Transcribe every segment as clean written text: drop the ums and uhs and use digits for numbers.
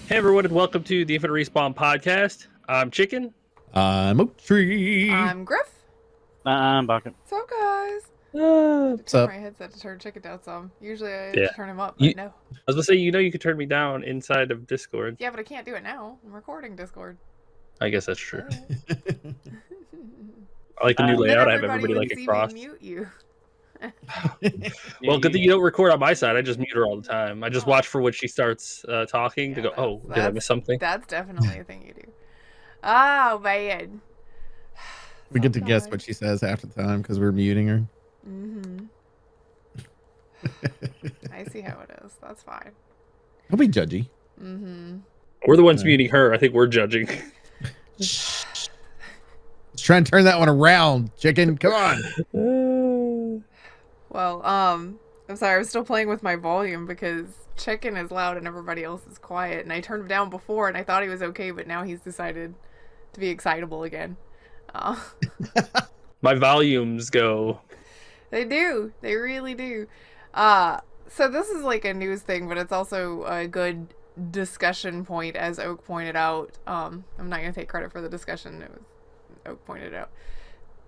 Hey everyone, and welcome to the Infinite Respawn podcast. I'm Chicken. I'm Oak Tree. I'm Griff. I'm Bucket. What's up, guys? I had to What's turn up? my headset to turn Chicken down some. Usually I Yeah. turn him up, You, but no. I was gonna say, you could turn me down inside of Discord. Yeah, but I can't do it now. I'm recording Discord. I guess that's true. Yeah. I like the new And then layout. I have everybody everybody would like see across. me mute you. Well, good thing you don't record on my side. I just mute her all the time. I just Oh. watch for when she starts talking to Yeah, go, oh, did I that's- miss something? That's definitely a thing you do. Oh, man. We get to guess what she says half the time because we're muting her. Mm-hmm. I see how it is. That's fine. Don't be judgy. Mm-hmm. We're the ones Okay. muting her. I think we're judging. Let's try and turn that one around, Chicken. Come on. Well, I'm sorry, I was still playing with my volume because Chicken is loud and everybody else is quiet, and I turned him down before and I thought he was okay, but now he's decided to be excitable again. My volumes go. They do. They really do. So this is like a news thing, but it's also a good discussion point, as Oak pointed out. I'm not going to take credit for the discussion. It was Oak pointed out.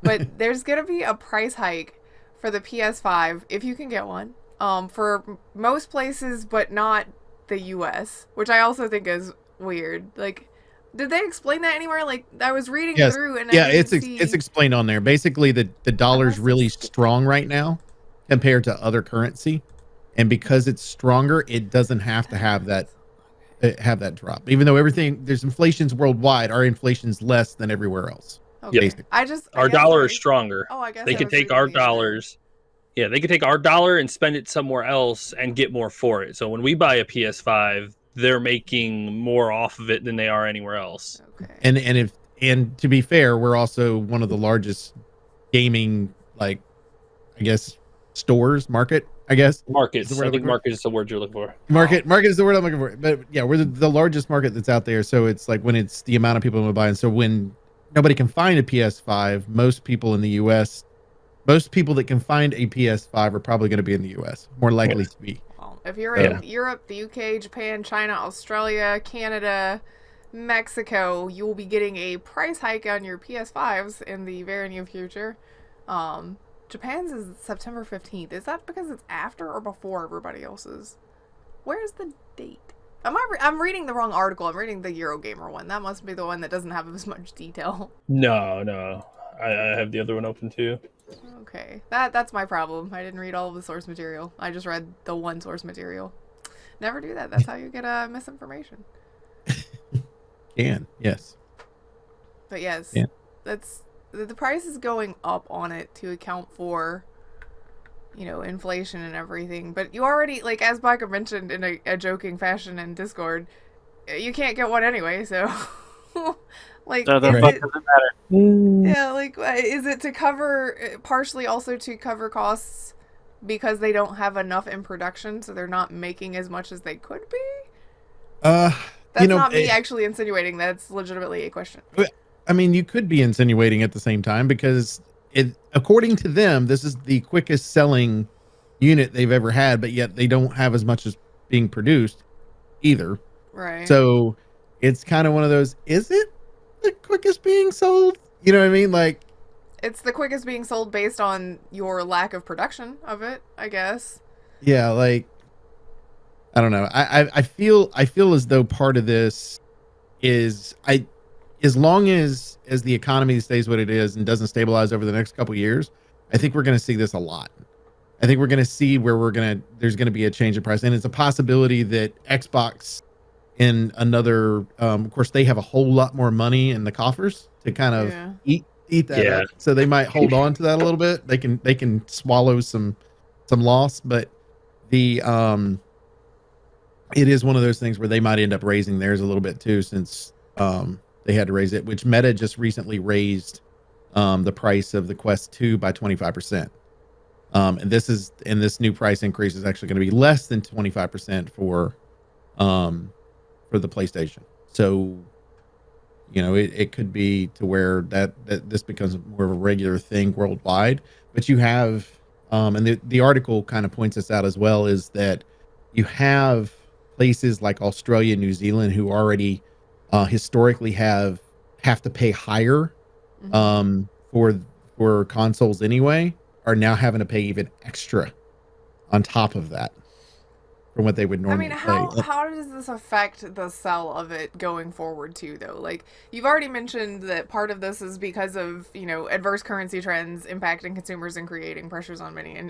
But there's going to be a price hike for the PS5, if you can get one, for most places, but not the US, which I also think is weird. Like, did they explain that anywhere? Like, I was reading Yes. through and Yeah, I it's didn't see... it's explained on there. Basically, the dollar's Unless really it's- strong right now compared to other currency, and because it's stronger, it doesn't have to have that drop. Even though there's inflations worldwide, our inflation's less than everywhere else. Okay. Basically. I guess Our dollar is stronger. Oh, I guess They I could was take reading our the other- dollars. Yeah, they could take our dollar and spend it somewhere else and get more for it. So when we buy a PS5, they're making more off of it than they are anywhere else. Okay. And to be fair, we're also one of the largest gaming, like, I guess, market. Markets. Is the word I I'm think looking for? market is the word you're looking for. Market is the word I'm looking for. But yeah, we're the largest market that's out there. So it's like when it's the amount of people who buy. And so when nobody can find a PS5, most people in the US, most people that can find a PS5 are probably going to be in the US, more likely to be. Well, if you're Yeah. in Europe, the UK, Japan, China, Australia, Canada, Mexico, you will be getting a price hike on your PS5s in the very near future. Japan's is September 15th. Is that because it's after or before everybody else's? Where's the date? I'm reading the wrong article. I'm reading the Eurogamer one. That must be the one that doesn't have as much detail. No. I have the other one open too. Okay. That's my problem. I didn't read all of the source material. I just read the one source material. Never do that. That's how you get misinformation. Yes. But yes, Yeah. that's the price is going up on it to account for, inflation and everything. But you already, like, as Baka mentioned in a joking fashion in Discord, you can't get one anyway. So, like, So the is fuck it, does it matter? yeah, like, is it to cover partially also to cover costs because they don't have enough in production, so they're not making as much as they could be? That's not me actually insinuating. That's legitimately a question. I mean, you could be insinuating at the same time because according to them, this is the quickest selling unit they've ever had, but yet they don't have as much as being produced either. Right. So it's kind of one of those, is it the quickest being sold? You know what I mean? Like, it's the quickest being sold based on your lack of production of it, I guess. yeah, like, I don't know. I feel as though part of this is as long as the economy stays what it is and doesn't stabilize over the next couple of years, I think we're going to see this a lot. I think we're going to see where there's going to be a change in price, and it's a possibility that Xbox in another, of course, they have a whole lot more money in the coffers to kind of eat that Yeah. up. So they might hold on to that a little bit. They can swallow some loss, but the it is one of those things where they might end up raising theirs a little bit too, since they had to raise it, which Meta just recently raised the price of the Quest 2 by 25%. And this new price increase is actually going to be less than 25% for the PlayStation. So, it could be to where that this becomes more of a regular thing worldwide. But you have, and the article kind of points this out as well, is that you have places like Australia, New Zealand, who already historically have to pay higher for consoles anyway, are now having to pay even extra on top of that from what they would I normally mean, pay. how does this affect the sell of it going forward too, though? Like, you've already mentioned that part of this is because of, you know, adverse currency trends impacting consumers and creating pressures on many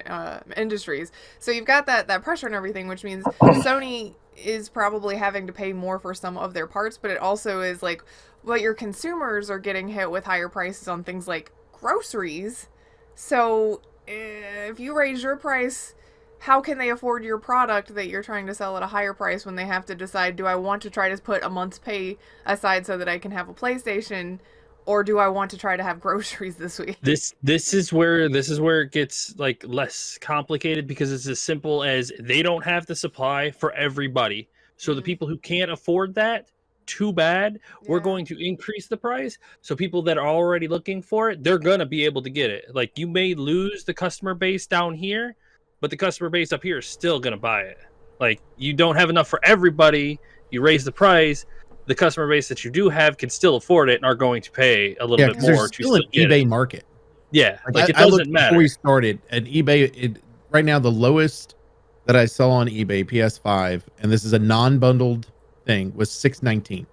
industries. So you've got that pressure and everything, which means Sony is probably having to pay more for some of their parts, but it also is like, well, your consumers are getting hit with higher prices on things like groceries. So if you raise your price, how can they afford your product that you're trying to sell at a higher price when they have to decide, do I want to try to put a month's pay aside so that I can have a PlayStation, or do I want to try to have groceries this week? This is where it gets like less complicated, because it's as simple as they don't have the supply for everybody. So the people who can't afford that, too bad. We're Yeah. going to increase the price. So people that are already looking for it, they're gonna be able to get it. Like, you may lose the customer base down here, but the customer base up here is still gonna buy it. Like, you don't have enough for everybody. You raise the price. The customer base that you do have can still afford it and are going to pay a little bit Because more there's to still an get eBay it. market. Yeah, like it I looked doesn't before matter. we started at eBay. Right now, the lowest that I saw on eBay PS5, and this is a non-bundled thing, was $619,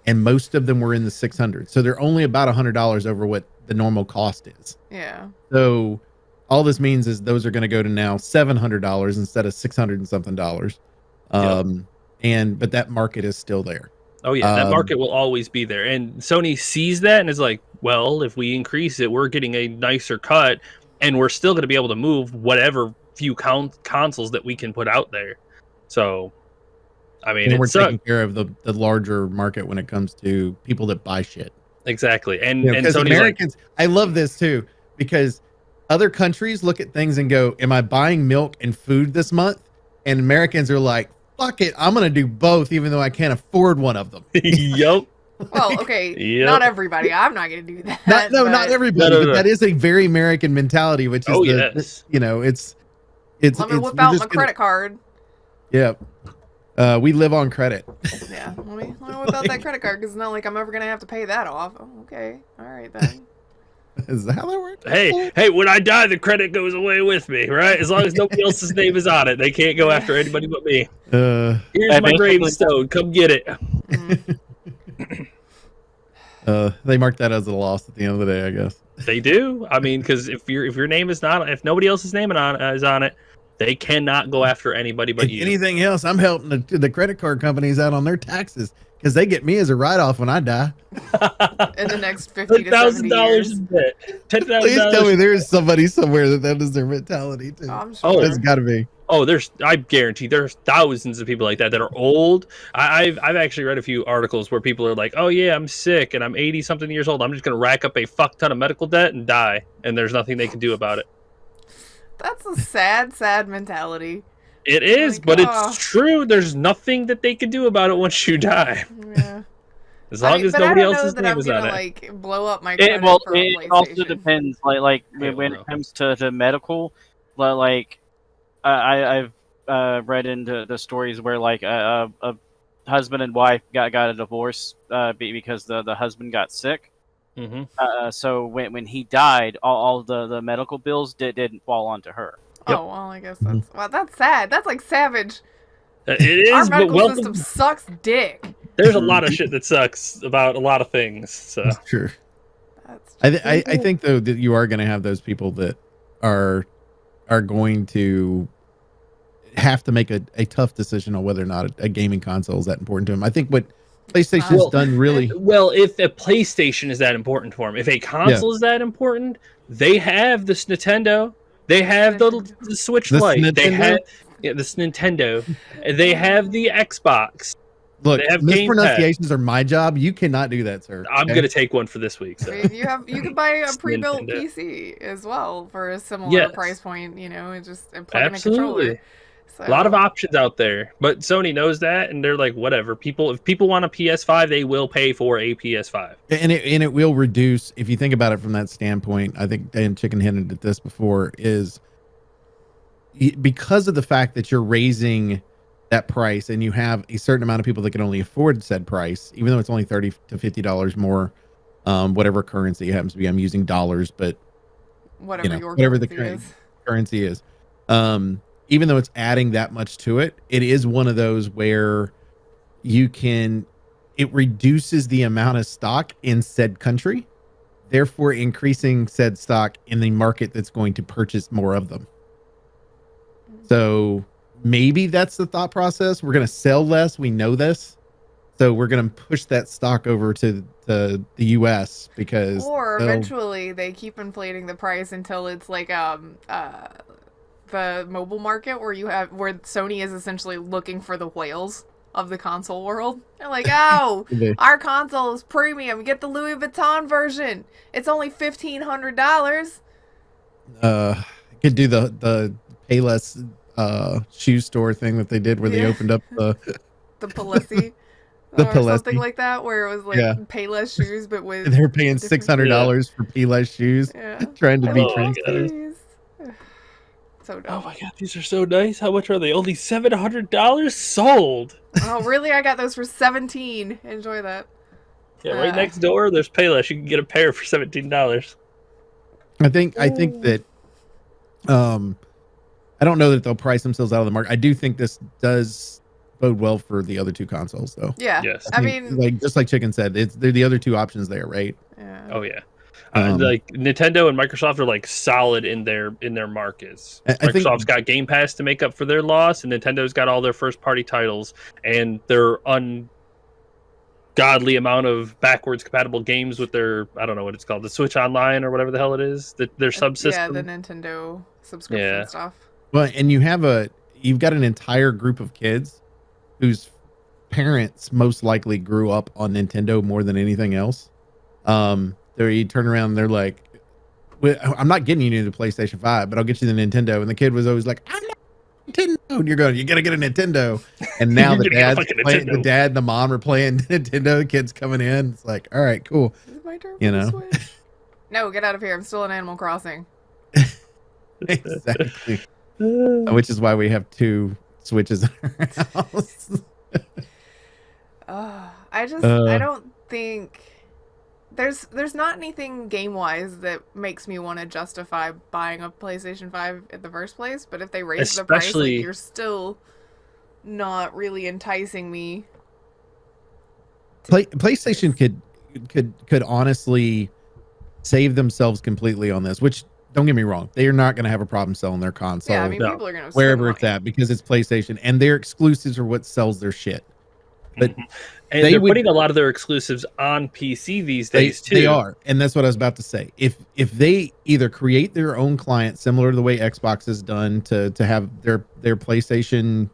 and most of them were in the 600. So they're only about $100 over what the normal cost is. Yeah. So all this means is those are going to go to now $700 instead of 600 and something dollars. But that market is still there. Oh yeah, that market will always be there, and Sony sees that and is like, well, if we increase it, we're getting a nicer cut, and we're still going to be able to move whatever few consoles that we can put out there. So, I mean, And we're it's taking care of the larger market when it comes to people that buy shit. exactly, and You know, and because Sony's Americans, I love this too, because other countries look at things and go, "Am I buying milk and food this month?" And Americans are like, "Fuck it, I'm gonna do both, even though I can't afford one of them." like, yup. Well, okay, Yep. not everybody. I'm not going to do that. Not everybody, No. but that is a very American mentality, which is Yes. you know, it's Let me whip out my credit card. Yeah. We live on credit. Yeah, let me whip out that credit card, because it's not like I'm ever going to have to pay that off. Oh, okay, all right then. Is that how that works? Hey, when I die, the credit goes away with me, right? As long as nobody else's name is on it, they can't go after anybody but me. Here's my gravestone. Come get it. They mark that as a loss at the end of the day, I guess. They do. I mean, because if your name is not, if nobody else's name is on it, they cannot go after anybody but you. Anything else, I'm helping the credit card companies out on their taxes, because they get me as a write-off when I die. In the next 50 to 70 years. $10,000. Please tell me there is somebody somewhere that is their mentality too. I'm sure. There's got to be. Oh, I guarantee there's thousands of people like that are old. I've actually read a few articles where people are like, oh yeah, I'm sick and I'm 80 something years old. I'm just going to rack up a fuck ton of medical debt and die. And there's nothing they can do about it. That's a sad mentality. It is, Like, but it's true. There's nothing that they can do about it once you die. Yeah. As long as nobody else's name I'm is on gonna, it. like, blow up my credit for a It also PlayStation. depends. Like when it comes to medical, like I've read into the stories where like a husband and wife got a divorce because the husband got sick. Mm-hmm. So when he died, all the medical bills didn't fall onto her. Yep. Oh, well, I guess that's sad. That's like savage. It is, Our but medical system sucks dick. There's a lot of shit that sucks about a lot of things. So That's true. I think though that you are going to have those people that are going to have to make a tough decision on whether or not a gaming console is that important to them. I think what PlayStation's done really well. If a PlayStation is that important for them, if a console is that important, they have this Nintendo. They have the Switch Lite. They have this Nintendo. They have the Xbox. Look, mispronunciations are my job. You cannot do that, sir. I'm gonna take one for this week. So. You could buy a pre-built PC as well for a similar price point. You know, and just plug in a controller. So. A lot of options out there, but Sony knows that, and they're like, whatever. If people want a PS5, they will pay for a PS5, and it will reduce. If you think about it from that standpoint, I think Dan Chicken hinted at this before, is because of the fact that you're raising that price, and you have a certain amount of people that can only afford said price, even though it's only $30 to $50 more, whatever currency it happens to be. I'm using dollars, but Whatever your whatever the currency is. currency is. Even though it's adding that much to it, it is one of those where it reduces the amount of stock in said country, therefore increasing said stock in the market that's going to purchase more of them. So maybe that's the thought process. We're going to sell less. We know this. So we're going to push that stock over to the US because Or eventually they keep inflating the price until it's like the mobile market where Sony is essentially looking for the whales of the console world. They're like, oh, our console is premium. Get the Louis Vuitton version. It's only $1,500. Could do the Payless shoe store thing that they did where they opened up the Palessi. The or Palessi. something like that, where it was like Payless shoes, but with they're paying $600 for Payless shoes, trying to be trendsetters. So dumb. Oh my god, these are so nice. How much are they? Only $700 sold. Oh really? I got those for $17. Enjoy that. Yeah, right next door there's Payless. You can get a pair for $17. I think that I don't know that they'll price themselves out of the market. I do think this does bode well for the other two consoles, though. Yeah. Yes. I mean, like just like Chicken said, they're the other two options there, right? Yeah. Oh yeah. Like Nintendo and Microsoft are like solid in their markets. Microsoft's got Game Pass to make up for their loss, and Nintendo's got all their first party titles and their ungodly amount of backwards compatible games with their, I don't know what it's called, the Switch Online or whatever the hell it is, their subsystem. Yeah, the Nintendo subscription stuff. Well, and you've got an entire group of kids whose parents most likely grew up on Nintendo more than anything else. You turn around and they're like, I'm not getting you the PlayStation 5, but I'll get you the Nintendo. And the kid was always like, I'm not Nintendo. And you're going, you got to get a Nintendo. And now the dad and the mom are playing Nintendo. The kid's coming in. It's like, all right, cool. Is it my turn for the Switch? No, get out of here. I'm still in Animal Crossing. Exactly. Which is why we have 2 Switches in our house. I don't think there's not anything game wise that makes me want to justify buying a PlayStation 5 in the first place, but if they raise the price, like, you're still not really enticing me. PlayStation could honestly save themselves completely on this, which, don't get me wrong, they are not going to have a problem selling their console. Yeah, I mean, people are going to wherever it's at because it's PlayStation, and their exclusives are what sells their shit. But and they're putting a lot of their exclusives on PC these days too. They are, and that's what I was about to say. If they either create their own client, similar to the way Xbox has done to have their PlayStation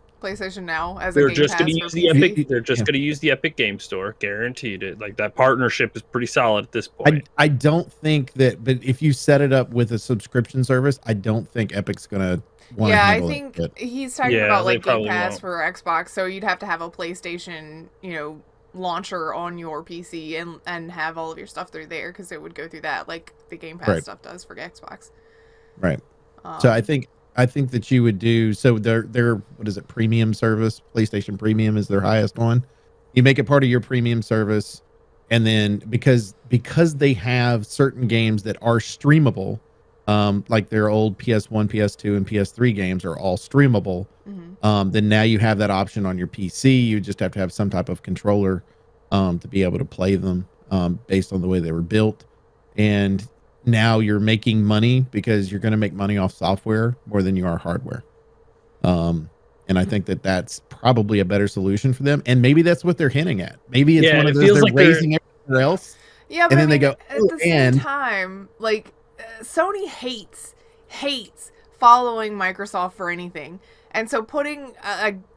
Now as they're a Game just Pass going to use the Epic. They're just going to use the Epic Game Store, guaranteed. It like that partnership is pretty solid at this point. I don't think that, but if you set it up with a subscription service, I don't think Epic's going to. I think he's talking about like Game Pass for Xbox, so you'd have to have a PlayStation, launcher on your PC and have all of your stuff through there because it would go through that, like the Game Pass stuff does for Xbox. Right. So I think that you would do so. Their what is it? Premium service. PlayStation Premium is their highest one. You make it part of your premium service, and then because they have certain games that are streamable. Like their old PS1, PS2, and PS3 games are all streamable. Mm-hmm. Then now you have that option on your PC. You just have to have some type of controller to be able to play them based on the way they were built. And now you're making money because you're going to make money off software more than you are hardware. And I think that that's probably a better solution for them. And maybe that's what they're hinting at. Maybe it's one of those they're raising everywhere else. Yeah, but and then they go, at the same time, like, Sony hates following Microsoft for anything, and so putting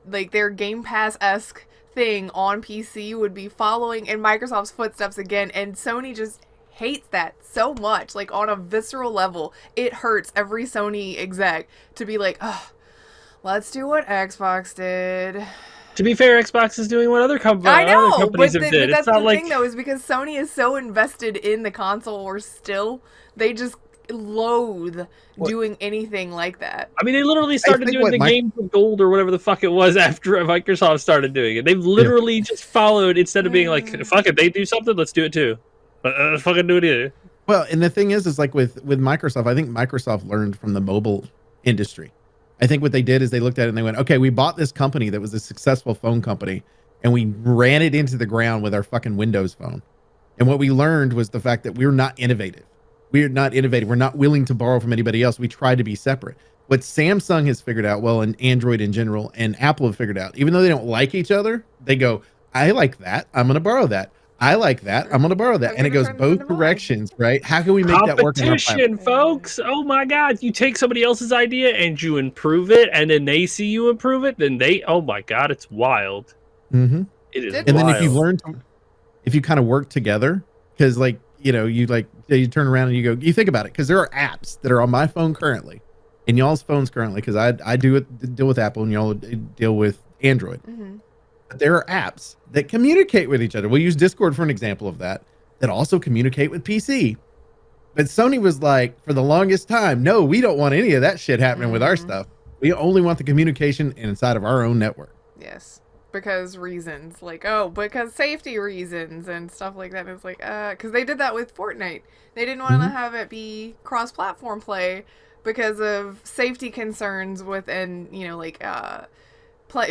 like their Game Pass-esque thing on PC would be following in Microsoft's footsteps again, and Sony just hates that so much. Like, on a visceral level, it hurts every Sony exec to be like, oh, let's do what Xbox did. To be fair, Xbox is doing what other companies have did. But that's the thing, though, is because Sony is so invested in the console, or still, they just loathe doing anything like that. I mean, they literally started think doing what the game for gold or whatever the fuck it was after Microsoft started doing it. They've literally just followed, instead of being like, fuck it, they do something, let's do it too. Fucking do it either. Well, and the thing is like with Microsoft, I think Microsoft learned from the mobile industry. I think what they did is they looked at it and they went, okay, we bought this company that was a successful phone company and we ran it into the ground with our fucking Windows phone. And what we learned was the fact that we're not innovative. We're not innovative. We're not willing to borrow from anybody else. We try to be separate. What Samsung has figured out, well, and Android in general, and Apple have figured out, even though they don't like each other, they go, I like that. I'm going to borrow that. I like that. I'm going to borrow that. And it goes both directions, right? How can we make that work? Competition, folks. Oh my God. You take somebody else's idea and you improve it, and then they see you improve it, then they, oh my God, it's wild. Mm-hmm. It is and wild. then if you learn to, if you kind of work together, because like, you know, you turn around and you go, you think about it, because there are apps that are on my phone currently, and y'all's phones currently, because I deal with Apple and y'all deal with Android. Mm-hmm. But there are apps that communicate with each other. We'll use Discord for an example of that also communicate with PC. But Sony was like, for the longest time, no, we don't want any of that shit happening with our stuff. We only want the communication inside of our own network. Yes. Because reasons, like, oh, because safety reasons and stuff like that. It's like, because they did that with Fortnite. They didn't want to have it be cross-platform play because of safety concerns within, you know, like,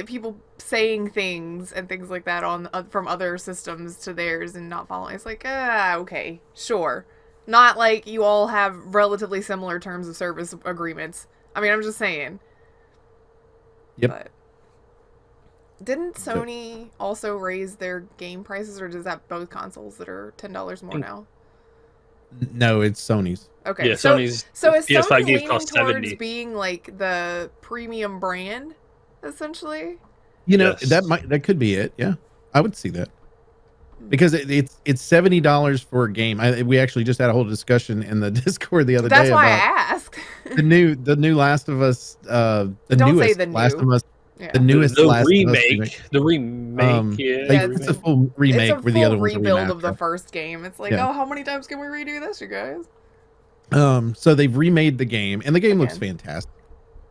people saying things and things like that on from other systems to theirs and not following. It's like, okay, sure. Not like you all have relatively similar terms of service agreements. I mean, I'm just saying. Yep. But didn't Sony also raise their game prices, or does that both consoles that are $10 more now? No, it's Sony's. Okay, Yeah, so Sony's so is PS5 Sony games leaning cost towards $70. being like the premium brand, essentially? You know, Yes. that could be it. Yeah, I would see that, because it's $70 for a game. We actually just had a whole discussion in the Discord the other That's day why about I asked. the new Last of Us, the Don't newest say the Last new. of Us, Yeah. the newest the Last remake, of Us the remake, it's a full remake It's a where the full other one's a rebuild of the remaster. first game. It's like, Yeah. oh, how many times can we redo this, you guys? So they've remade the game, and the game looks Again. fantastic.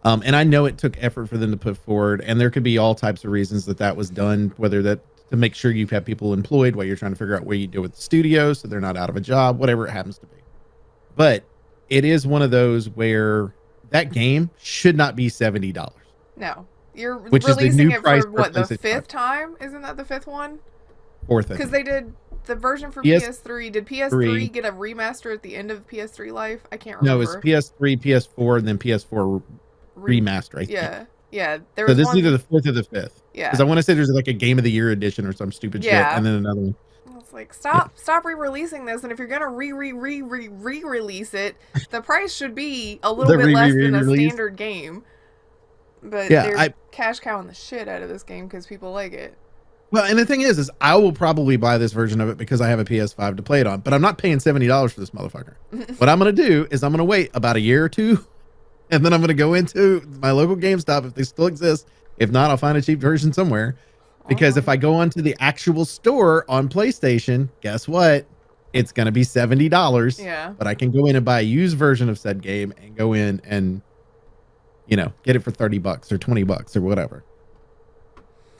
And I know it took effort for them to put forward, and there could be all types of reasons that was done, whether that to make sure you have people employed while you're trying to figure out what you do with the studio so they're not out of a job, whatever it happens to be. But it is one of those where that game should not be $70. No. You're Which is the releasing new it price for, for what, the PlayStation 5th 5. time? Isn't that the 5th one? Fourth, Because they did the version for PS3. PS3. Did PS3 get a remaster at the end of PS3 life? I can't No, remember. it's PS3, PS4, and then PS4 remaster. I think. Yeah. There So was this one, is either the 4th or the 5th. yeah. Because I want to say there's like a Game of the Year edition or some stupid shit, and then another one. It's like, stop re-releasing this, and if you're gonna re-release it, the price should be a little bit less than a standard game. But they're cash cowing the shit out of this game because people like it. Well, and the thing is I will probably buy this version of it because I have a PS5 to play it on, but I'm not paying $70 for this motherfucker. What I'm going to do is I'm going to wait about a year or two, and then I'm going to go into my local GameStop if they still exist. If not, I'll find a cheap version somewhere. Because if I go onto the actual store on PlayStation, guess what? It's going to be $70. Yeah. But I can go in and buy a used version of said game and go in and, get it for $30 or $20 or whatever.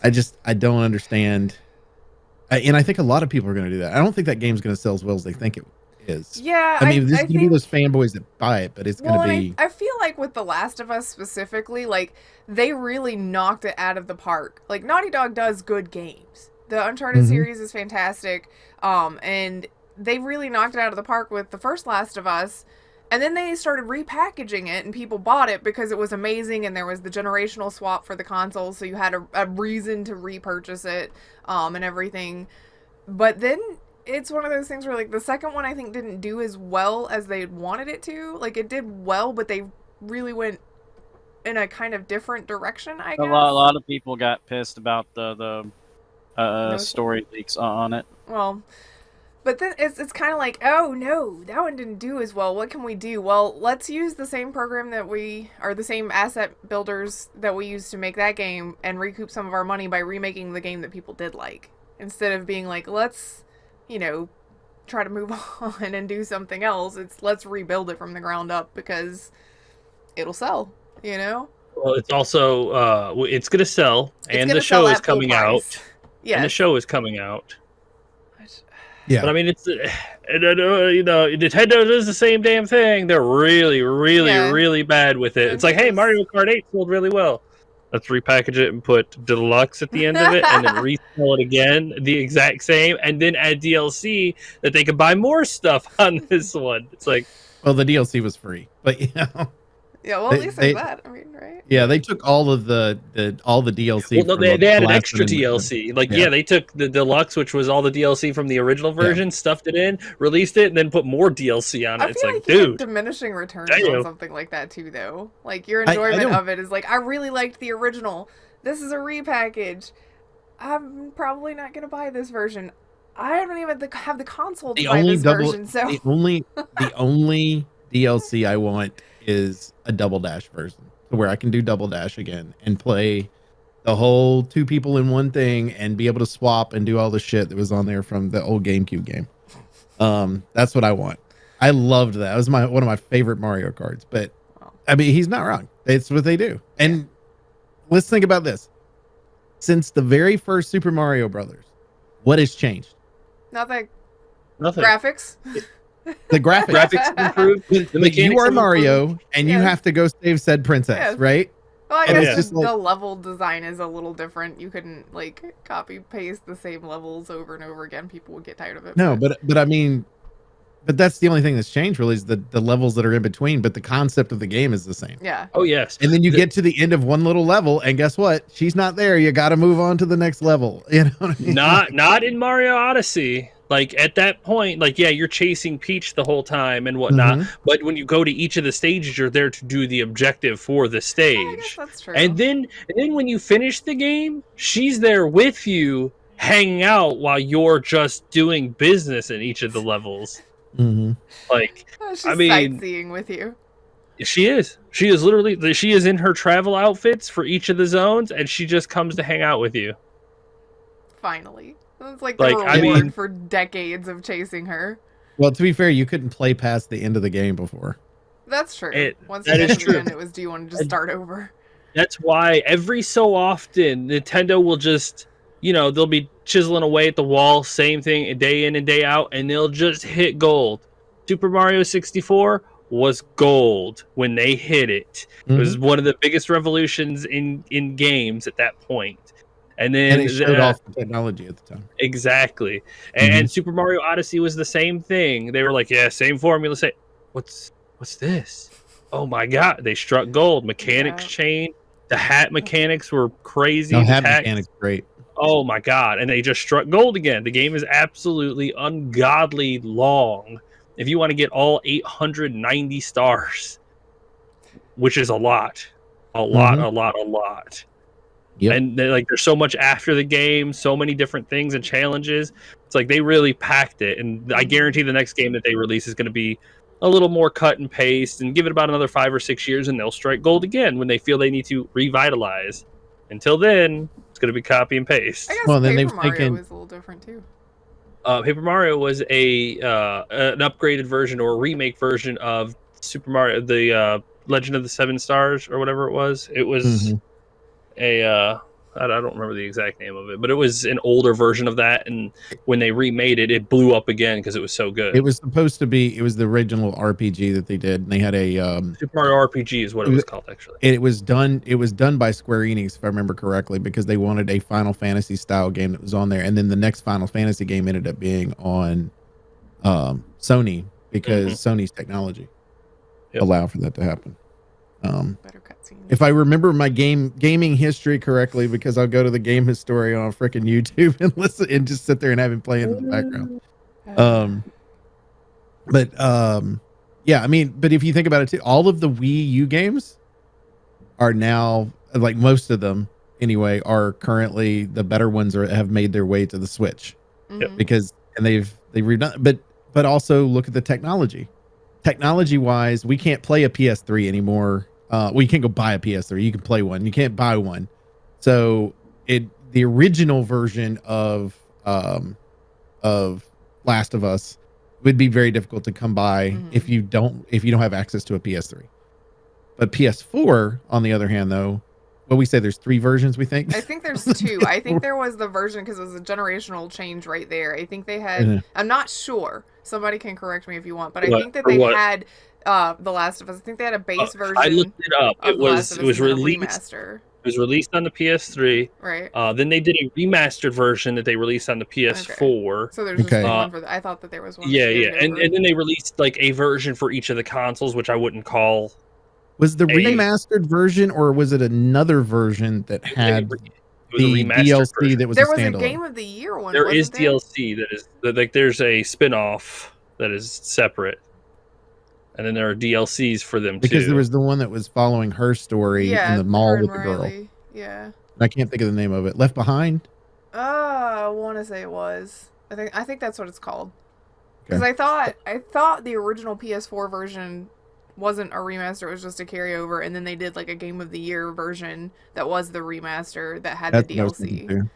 I don't understand. And I think a lot of people are going to do that. I don't think that game's going to sell as well as they think it is. Yeah. I mean, this is going to be those fanboys that buy it, but it's going to be. I feel like with The Last of Us specifically, like, they really knocked it out of the park. Like, Naughty Dog does good games. The Uncharted series is fantastic. And they really knocked it out of the park with the first Last of Us. And then they started repackaging it, and people bought it because it was amazing, and there was the generational swap for the consoles, so you had a reason to repurchase it, and everything. But then it's one of those things where, like, the second one I think didn't do as well as they wanted it to. Like, it did well, but they really went in a kind of different direction, I guess. A lot of people got pissed about the story leaks on it. Well, but then it's kind of like, oh no, that one didn't do as well. What can we do? Well, let's use the same program the same asset builders that we used to make that game and recoup some of our money by remaking the game that people did like. Instead of being like, let's, try to move on and do something else. It's let's rebuild it from the ground up because it'll sell, you know? Well, it's also it's gonna sell, and the show is coming out. Yes. And the show is coming out. Yeah. But I mean, it's you know, Nintendo does the same damn thing. They're really, really, really bad with it. It's like, hey, Mario Kart 8 sold really well. Let's repackage it and put deluxe at the end of it, and then resell it again, the exact same, and then add DLC that they can buy more stuff on this one. It's like, well, the DLC was free, but you know. Yeah, well, at least there's that. I mean, right? Yeah, they took all of the DLC. Well, no, they added extra DLC. Like, yeah, they took the deluxe, which was all the DLC from the original version, stuffed it in, released it, and then put more DLC on it. It's like, dude, diminishing returns on something like that too, though. Like your enjoyment of it is like, I really liked the original. This is a repackage. I'm probably not gonna buy this version. I don't even have the console to buy this version. So the only DLC I want is a double dash version where I can do double dash again and play the whole 2 people in one thing and be able to swap and do all the shit that was on there from the old GameCube game. That's what I want. I loved that. It was one of my favorite Mario Karts, but I mean, he's not wrong. It's what they do. And let's think about this. Since the very first Super Mario Brothers, what has changed? Nothing. Nothing. Graphics. The graphics improved. The you are Mario, and you have to go save said princess, right? Well, I guess just the level design is a little different. You couldn't like copy paste the same levels over and over again. People would get tired of it. No, but I mean, but that's the only thing that's changed really is the levels that are in between. But the concept of the game is the same. Yeah. Oh yes. And then you get to the end of one little level, and guess what? She's not there. You got to move on to the next level. You know what I mean? Not in Mario Odyssey. Like at that point, like yeah, you're chasing Peach the whole time and whatnot. But when you go to each of the stages, you're there to do the objective for the stage. I guess that's true. And then when you finish the game, she's there with you, hanging out while you're just doing business in each of the levels. Like, she's I mean, sightseeing with you. She is. She is literally. She is in her travel outfits for each of the zones, and she just comes to hang out with you. Finally. It's like the reward for decades of chasing her. Well, to be fair, you couldn't play past the end of the game before. That's true. Once you get to the end, it was, do you want to just start over? That's why every so often, Nintendo will just, you know, they'll be chiseling away at the wall, same thing, day in and day out, and they'll just hit gold. Super Mario 64 was gold when they hit it. It was one of the biggest revolutions in games at that point. And then they showed off the technology at the time. Exactly. And Super Mario Odyssey was the same thing. They were like, yeah, same formula. Say, what's this? Oh my god! They struck gold. Mechanics changed. The hat mechanics were crazy. No, hat mechanics great. Oh my god! And they just struck gold again. The game is absolutely ungodly long. If you want to get all 890 stars, which is a lot. Yep. And like, there's so much after the game, so many different things and challenges. It's like they really packed it, and I guarantee the next game that they release is going to be a little more cut and paste. And give it about another 5 or 6 years, and they'll strike gold again when they feel they need to revitalize. Until then, it's going to be copy and paste. I guess Paper Mario was a little different too. Paper Mario was an upgraded version or a remake version of Super Mario, the Legend of the Seven Stars or whatever it was. It was. I don't remember the exact name of it, but it was an older version of that, and when they remade it, it blew up again because it was so good. It was supposed to be, it was the original RPG that they did, and they had a Super Mario RPG is what it was called, actually. It was done by Square Enix, if I remember correctly, because they wanted a Final Fantasy style game that was on there, and then the next Final Fantasy game ended up being on Sony because Sony's technology allowed for that to happen. Better cutscene. If I remember my gaming history correctly, because I'll go to the game historian on freaking YouTube and listen and just sit there and have him playing in the background. Yeah, I mean, but if you think about it too, all of the Wii U games are now, like most of them anyway, are currently the better ones have made their way to the Switch because they've redone, but also look at the technology. Technology wise, we can't play a PS3 anymore. Well, you can't go buy a PS3. You can play one. You can't buy one. So the original version of Last of Us would be very difficult to come by Mhm. if you don't have access to a PS3. But PS4, on the other hand, though, well, we say there's 3 versions. We think. I think there's 2. I think there was the version because it was a generational change right there. I think they had. Yeah. I'm not sure. Somebody can correct me if you want, but I What- think that or they what? had The Last of Us. I think they had a base version. I looked it up. Of It The Last was of Us and then a released. remaster. It was released on the PS3. Right. Then they did a remastered version that they released on the PS4. So there's just Okay. one for. I thought that there was one. Yeah, carried yeah, and over. then they released like a version for each of the consoles, which I wouldn't call. Was the Hey. remastered version, or was it another version that had It was a the remastered DLC version. that was There a was a standalone? Game of the Year one. There is wasn't there? DLC that is like there's a spin-off that is separate, and then there are DLCs for them Because too. there was the one that was following her story Yeah, in the mall her and with the girl. Riley. Yeah. I can't think of the name of it. Left Behind. I want to say it was. I think that's what it's called. Because Okay. I thought the original PS4 version wasn't a remaster; it was just a carryover, and then they did like a Game of the Year version that was the remaster that had That's the what I was thinking DLC. too.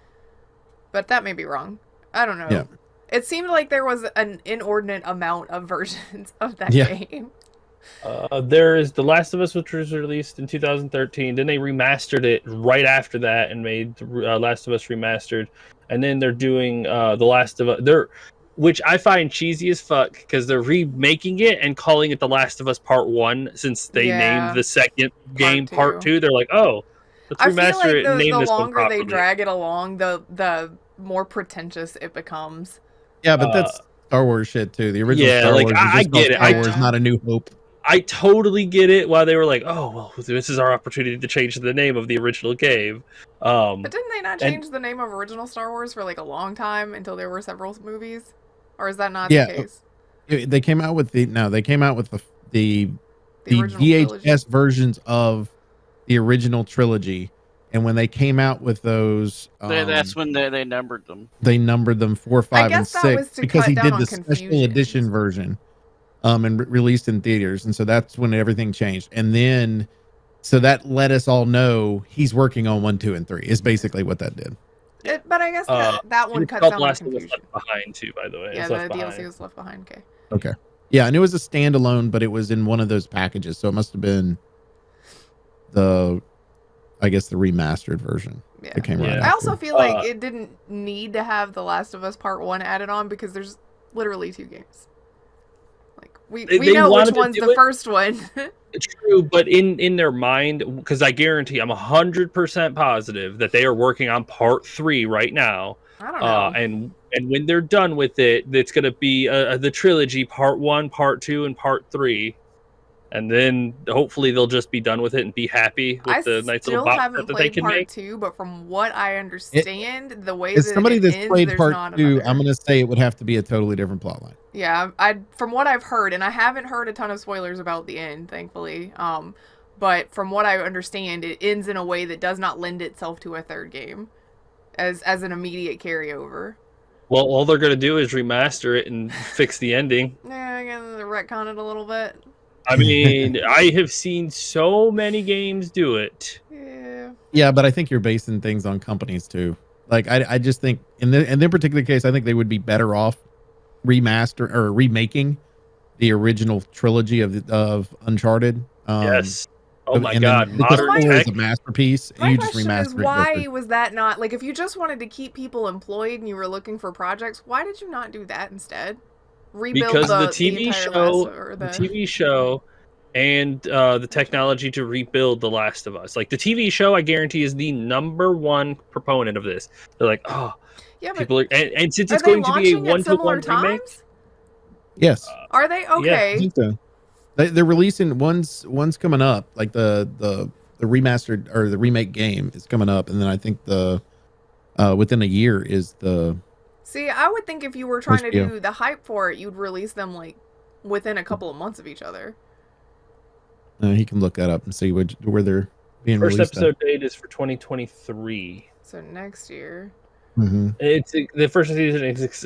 But that may be wrong. I don't know. Yeah. It seemed like there was an inordinate amount of versions of that Yeah. game. There is The Last of Us, which was released in 2013. Then they remastered it right after that and made Last of Us Remastered. And then they're doing The Last of Us, which I find cheesy as fuck because they're remaking it and calling it The Last of Us Part 1 since they Yeah. named the second game Part Part 2. 2. They're like, oh, let's I feel remaster like it and name the this one longer they properly. drag it along, the more pretentious it becomes. Yeah, but that's Star Wars shit too. The original yeah, Star like, Wars is I just called get it. Star I- Wars, not A New Hope. I totally get it why they were like, oh, well, this is our opportunity to change the name of the original game. But didn't they not and- change the name of original Star Wars for like a long time until there were several movies? Or is that not Yeah. the case? They came out with the The original VHS trilogy? versions of the original trilogy, and when they came out with those, That's when they numbered them. they numbered them 4, 5, and guess that was 6 to because cut he down did on the special confusion. edition version, and released in theaters, and so that's when everything changed. And then, so that let us all know he's working on 1, 2, and 3. Is basically what that did. But I guess that one It's cuts called down on Last of Us confusion. Left Behind too, by the way. Yeah, It's the Left DLC Behind. was left behind. Okay. Okay. Yeah, and it was a standalone, but it was in one of those packages, so it must have been the remastered version Yeah. that came right Yeah. I also after. feel like it didn't need to have The Last of Us Part 1 added on because there's literally 2 games. Like we They know wanted which to one's do the it. first one. True, but in their mind, because I guarantee I'm 100% positive that they are working on Part 3 right now. I don't know. And when they're done with it, it's going to be the trilogy, Part 1, Part 2, and Part 3. And then hopefully they'll just be done with it and be happy with I the nice little still box haven't set that they played can Part make. 2, but from what I understand, the way As that somebody it that's ends, played there's part not 2, another. I'm gonna say it would have to be a totally different plotline. Yeah, from what I've heard, and I haven't heard a ton of spoilers about the end, thankfully. But from what I understand, it ends in a way that does not lend itself to a third game, as an immediate carryover. Well, all they're going to do is remaster it and fix the ending. Yeah, again, retcon it a little bit. I mean, I have seen so many games do it. Yeah. Yeah, but I think you're basing things on companies too. Like I just think in this particular case, I think they would be better off remaking the original trilogy of Uncharted. Yes. Oh my and God. then, because Modern 4 is tech. a masterpiece, and My you just question remaster is, it. why was that not, like, if you just wanted to keep people employed and you were looking for projects, why did you not do that instead? Rebuild Because the TV TV show, the TV show, and the technology to rebuild The Last of Us. Like the TV show, I guarantee is the #1 proponent of this. They're like, oh, yeah, but people are, and since are it's they going to be a launching at similar 1-to-1 remake, times? Yes, Are they? I Okay. think so. They're releasing one's coming up, like the remastered or the remake game is coming up, and then I think the within a year is the See, I would think if you were trying to HBO. do the hype for it, you'd release them, like, within a couple of months of each other. he can look that up and see where they're being first released. episode date is for 2023. So next year. It's the first season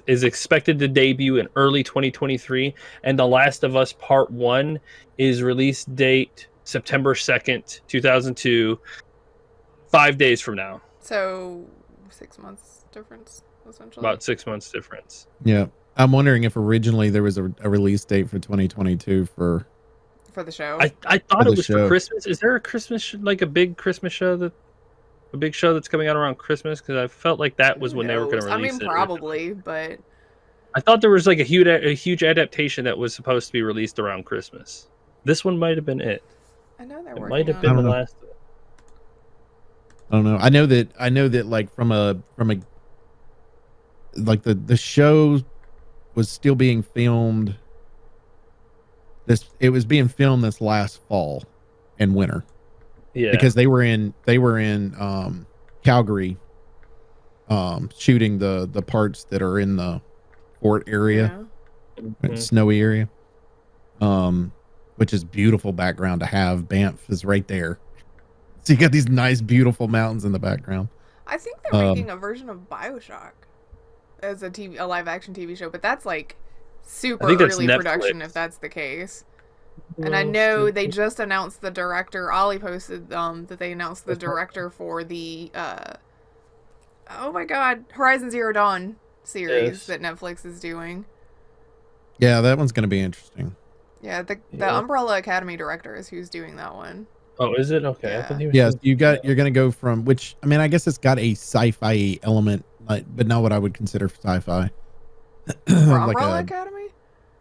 is expected to debut in early 2023, and The Last of Us Part 1 is release date September 2nd, 2002, 5 days from now. So 6 months difference, essentially. About 6 months difference. Yeah. I'm wondering if originally there was a release date for 2022 for the show. I thought For it the was show. for Christmas. Is there a Christmas like a big Christmas show a big show that's coming out around Christmas? Because I felt like that was Who when they were going to knows? release it. Probably, but I thought there was like a huge adaptation that was supposed to be released around Christmas. This one might have been it. I know they're It working might have on been it. the last. I don't know. I know that like from a like the show was still being filmed. It was being filmed this last fall and winter. Yeah. Because they were in Calgary shooting the parts that are in the fort area, snowy area. Which is beautiful background to have. Banff is right there. So you got these nice, beautiful mountains in the background. I think they're making a version of BioShock as a live action TV show, but that's like super early production if that's the case. And I know they just announced the director. Ollie posted that they announced the director for the oh my god, Horizon Zero Dawn series that Netflix is doing. Yeah, that one's going to be interesting. Yeah, the Umbrella Academy director is who's doing that one. Oh, is it? Okay. Yeah. I thought he was You're going to go from which, I mean, I guess it's got a sci-fi element, but not what I would consider sci-fi. For Umbrella Academy?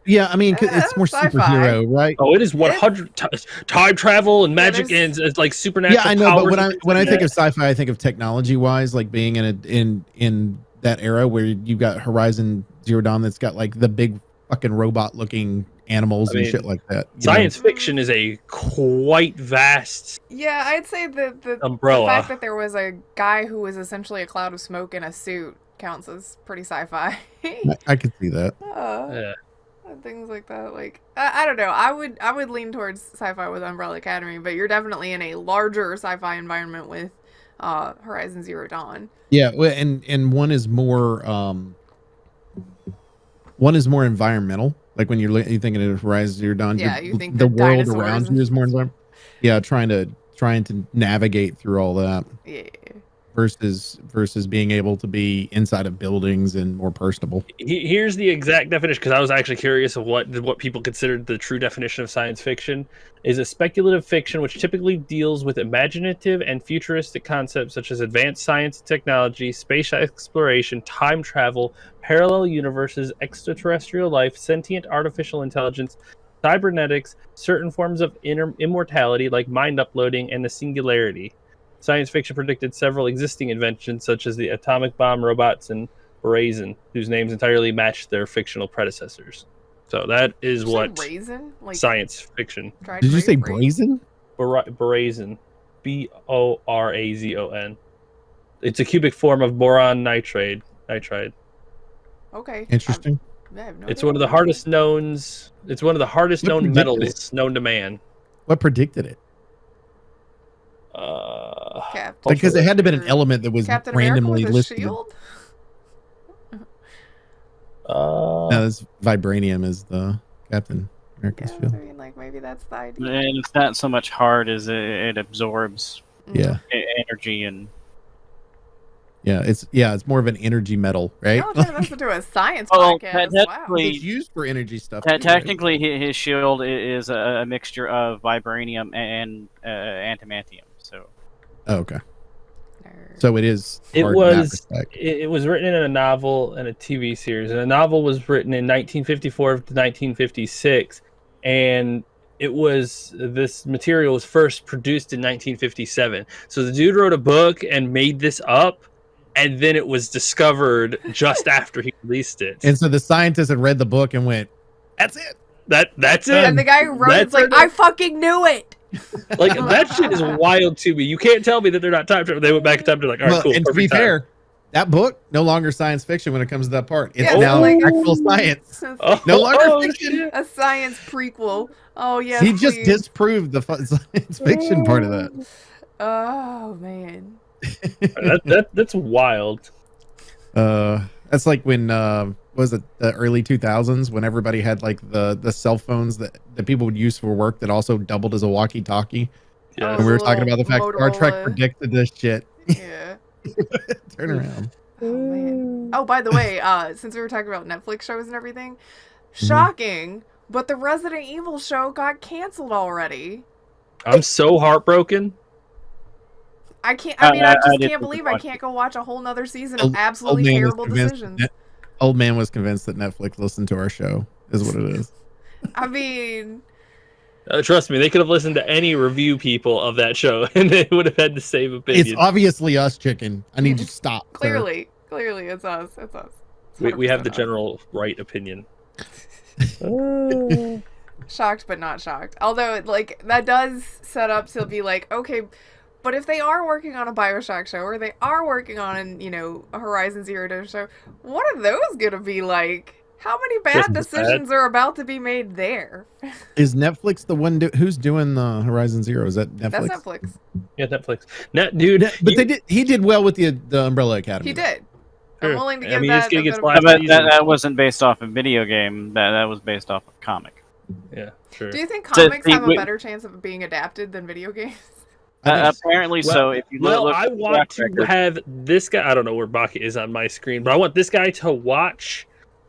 Yeah, I mean, it's more sci-fi. superhero, right? Oh, it is 100 time travel and magic and it's like supernatural. Yeah, I know, but powers when I think of sci-fi, I think of technology-wise, like being in that era where you've got Horizon Zero Dawn that's got like the big fucking robot-looking animals and shit like that. Science fiction is a quite vast. Yeah, I'd say the umbrella. The fact that there was a guy who was essentially a cloud of smoke in a suit counts as pretty sci-fi. I could see that. Yeah. Things like that, like I don't know. I would lean towards sci-fi with Umbrella Academy, but you're definitely in a larger sci-fi environment with Horizon Zero Dawn. Yeah, and one is more environmental. Like when you're thinking of Horizon Zero Dawn, yeah, you think the world around you is more environmental. Yeah, trying to navigate through all that. Yeah. Versus being able to be inside of buildings and more personable. Here's the exact definition, because I was actually curious of what people considered the true definition of science fiction is a speculative fiction which typically deals with imaginative and futuristic concepts such as advanced science and technology, space exploration, time travel, parallel universes, extraterrestrial life, sentient artificial intelligence, cybernetics, certain forms of immortality like mind uploading, and the singularity. Science fiction predicted several existing inventions, such as the atomic bomb, robots, and Brazen, whose names entirely matched their fictional predecessors. So that is what like science fiction. Did you say brazen? Brazen, Borazon. It's a cubic form of boron nitride. Okay. Interesting. It's one of the hardest known. It's one of the hardest known metals known to man. What predicted it? Because it had to have been an element that was Captain randomly America with a listed. Shield? No, this vibranium is the Captain America shield. I mean, like maybe that's the idea. And it's not so much hard as it absorbs energy and. Yeah, it's more of an energy metal, right? I'll turn this into a science podcast. Wow. It's used for energy stuff. Technically, his shield is a mixture of vibranium and antimantium. So. Oh, okay. So it is. It was written in a novel and a TV series. And the novel was written in 1954 to 1956, and this material was first produced in 1957. So the dude wrote a book and made this up. And then it was discovered just after he released it. And so the scientists had read the book and went, "That's it. That's it." And the guy who wrote it's like, "I fucking knew it." Like that shit is wild to me. You can't tell me that they're not time travel. They went back in time to like, all right, cool. And to be fair, that book no longer science fiction when it comes to that part. It's now like actual science. No longer fiction. A science prequel. Oh yeah. He just disproved the science fiction part of that. Oh man. That's wild. That's like when was it the early 2000s when everybody had like the cell phones that people would use for work that also doubled as a walkie-talkie. Yeah. And we were talking about the fact Star Trek predicted this shit. Yeah. Turn around. Oh man. Oh, by the way, since we were talking about Netflix shows and everything, shocking, but the Resident Evil show got canceled already. I'm so heartbroken. I can't. I mean, I just didn't can't believe I watch can't go watch a whole nother season Old- of absolutely man was terrible convinced decisions. that- Old man was convinced that Netflix listened to our show, is what it is. I mean, Trust me, they could have listened to any review people of that show, and they would have had the same opinion. It's obviously us, chicken. I need you to stop. sir. clearly, it's us. It's us. It's we have the 100% us. general right opinion. Shocked but not shocked. Although, like, that does set up to be like, okay, but if they are working on a BioShock show, or they are working on, a Horizon Zero Dawn show, what are those gonna be like? How many bad Just bad. decisions are about to be made there? Is Netflix the one who's doing the Horizon Zero? Is that Netflix? That's Netflix. Yeah, Netflix. Dude, But he did well with the Umbrella Academy. He did. I'm Sure. willing to I give mean, that it's gonna a get bit of slapped. a- But that wasn't based off a video game. That was based off a comic. Yeah, sure. Do you think So, comics see, have a wait- better chance of being adapted than video games? Apparently so. If you look I at the want track to record- have this guy. I don't know where Baka is on my screen, but I want this guy to watch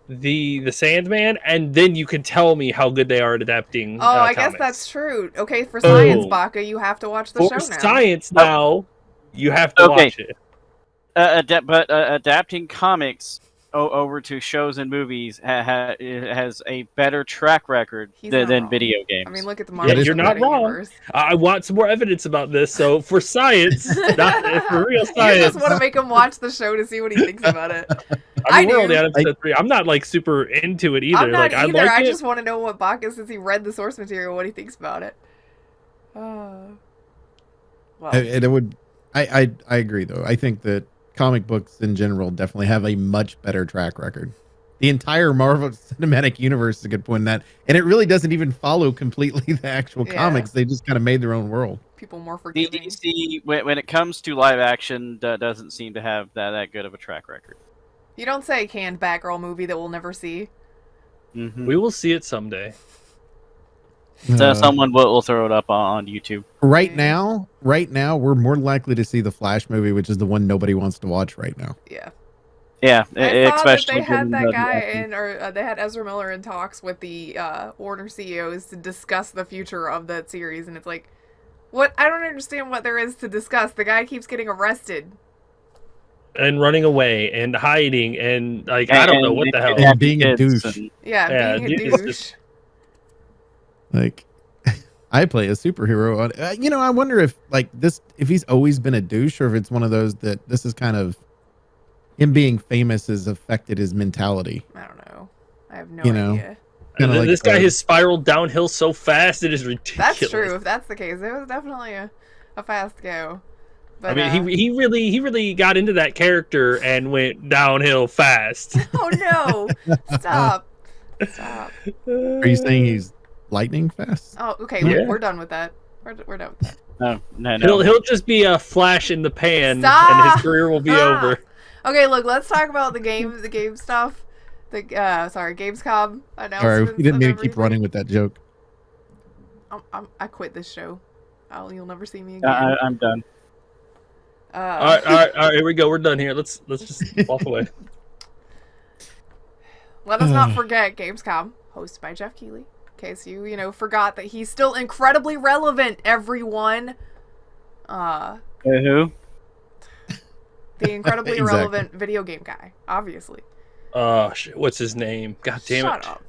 the Sandman, and then you can tell me how good they are at adapting. Oh, I guess comics. that's true. Okay, for science, Boom. Baka, you have to watch the For show now. science now. You have to Okay. watch it. but adapting comics over to shows and movies has a better track record He's not than wrong. video games. I mean, look at the Yeah, Marvel you're not Cinematic wrong. Universe. I want some more evidence about this. So for science, not for real You science. just want to make him watch the show to see what he thinks about it. I mean, I we're only do. on episode 3. I'm not like super into it either. I'm not like either. I like I it. just want to know what Baka, since he read the source material, what he thinks about it. Well, I agree though. I think that comic books in general definitely have a much better track record. The entire Marvel Cinematic Universe is a good point in that, and it really doesn't even follow completely the actual Yeah. comics. They just kind of made their own world. people more The forgiving. DC, when it comes to live action, doesn't seem to have that good of a track record. You don't say canned Batgirl movie that we'll never see. Mm-hmm. We will see it someday. So Uh, someone will throw it up on YouTube. right Yeah. now, we're more likely to see the Flash movie, which is the one nobody wants to watch right now. Yeah. Yeah, I saw that especially they had given that the- guy in, or they had Ezra Miller in talks with the Warner CEOs to discuss the future of that series, and it's like, what? I don't understand what there is to discuss. The guy keeps getting arrested. And running away and hiding and like I don't know what the hell. And being a kids douche. and- Yeah, Yeah, being a dude, it's douche. just- Like, I play a superhero. I wonder if if he's always been a douche, or if it's one of those that this is kind of him being famous has affected his mentality. I don't know. I have no You know, idea. Kinda like this guy the- has spiraled downhill so fast it is ridiculous. That's true. If that's the case, it was definitely a fast go. But, I mean, he really got into that character and went downhill fast. oh no! Stop! Stop! Are you saying he's lightning fast? Oh, okay. Yeah. We're done with that. We're done with that. No. He'll just be a flash in the pan, and Stop! his career will be Ah! over. Okay, look. Let's talk about the game stuff. Gamescom announcements. Sorry, we didn't and mean to keep everything. running with that joke. I quit this show. You'll never see me again. I'm done. All right, here we go. We're done here. Let's just walk away. Let us not forget Gamescom, hosted by Jeff Keighley. In case you forgot that he's still incredibly relevant, everyone. Who? The incredibly Exactly. relevant video game guy, obviously. Oh shit! What's his name? God damn Shut it! up.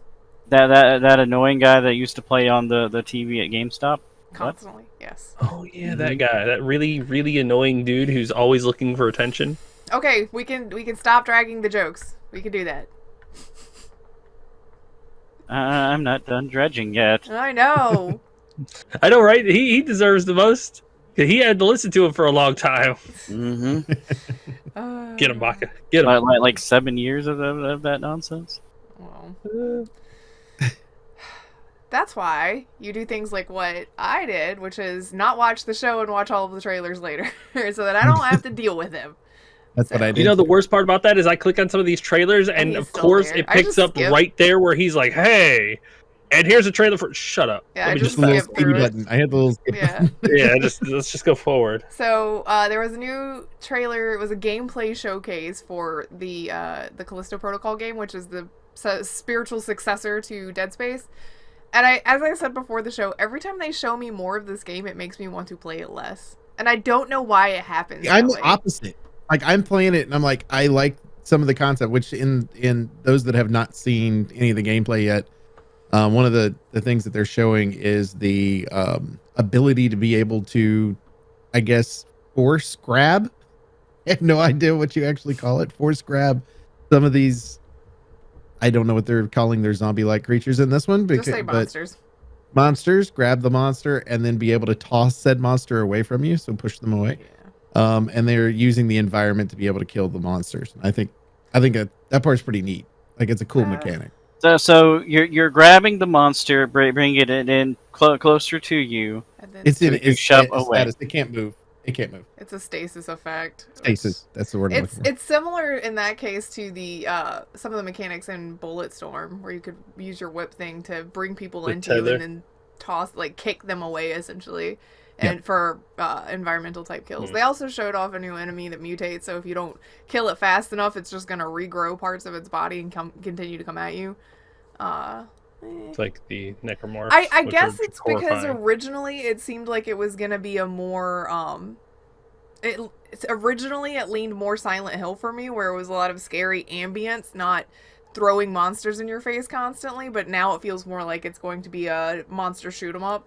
That annoying guy that used to play on the TV at GameStop? Constantly, yes. Oh yeah, that guy. That really annoying dude who's always looking for attention. Okay, we can stop dragging the jokes. We can do that. I'm not done dredging yet. I know. I know, right? He deserves the most. He had to listen to him for a long time. Mm-hmm. Get him, Baka. Get him. Like 7 years of that nonsense. Well, that's why you do things like what I did, which is not watch the show and watch all of the trailers later, so that I don't have to deal with him. That's what I did. You know, the worst part about that is I click on some of these trailers, and he's of still course there. it I picks just up skip. right there where he's like, "Hey, And here's a trailer for. Shut up. Yeah, Let I me just The little skipped speedy through it. button. I had the little skip Yeah. button. Yeah, let's just go forward. So there was a new trailer. It was a gameplay showcase for the Callisto Protocol game, which is the spiritual successor to Dead Space. And as I said before the show, every time they show me more of this game, it makes me want to play it less. And I don't know why it happens. I'm that the way. opposite. Like I'm playing it and I'm like, I like some of the concept, which in those that have not seen any of the gameplay yet, one of the things that they're showing is the ability to be able to, I guess, force grab. I have no idea what you actually call it. Force grab some of these. I don't know what they're calling their zombie-like creatures in this one, Just say but monsters. monsters, grab the monster and then be able to toss said monster away from you, so push them away. Yeah. And they're using the environment to be able to kill the monsters. I think that part's pretty neat. Like it's a cool mechanic. So you're grabbing the monster, bringing it in closer to you. And then It's in you its shove away. status. It can't move. It can't move. it's a stasis effect. Stasis. That's the word I'm looking for. It's similar in that case to the some of the mechanics in Bulletstorm, where you could use your whip thing to bring people The into you tether. and then toss, like, kick them away essentially. And for environmental type kills. They also showed off a new enemy that mutates, so if you don't kill it fast enough, it's just gonna regrow parts of its body and continue to come at you. It's like the necromorphs. I which guess are it's because horrifying. originally it seemed like it was gonna be a more originally it leaned more Silent Hill for me, where it was a lot of scary ambience, not throwing monsters in your face constantly. But now it feels more like it's going to be a monster shoot 'em up.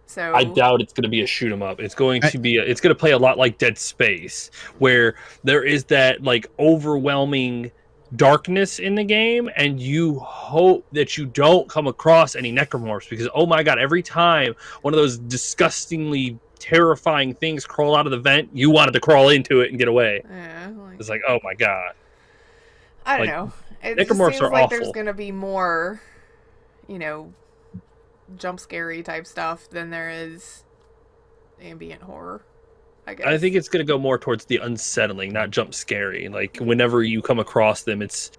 So I doubt it's going to be a shoot 'em up. It's going to be it's going to play a lot like Dead Space, where there is that like overwhelming darkness in the game, and you hope that you don't come across any necromorphs, because oh my god, every time one of those disgustingly terrifying things crawl out of the vent, you wanted to crawl into it and get away. yeah, It's like, oh my god. I don't like, know. It just necromorphs seems are like awful. there's gonna be more, jump scary type stuff than there is ambient horror, I guess. I think it's going to go more towards the unsettling, not jump scary. Like whenever you come across them, it's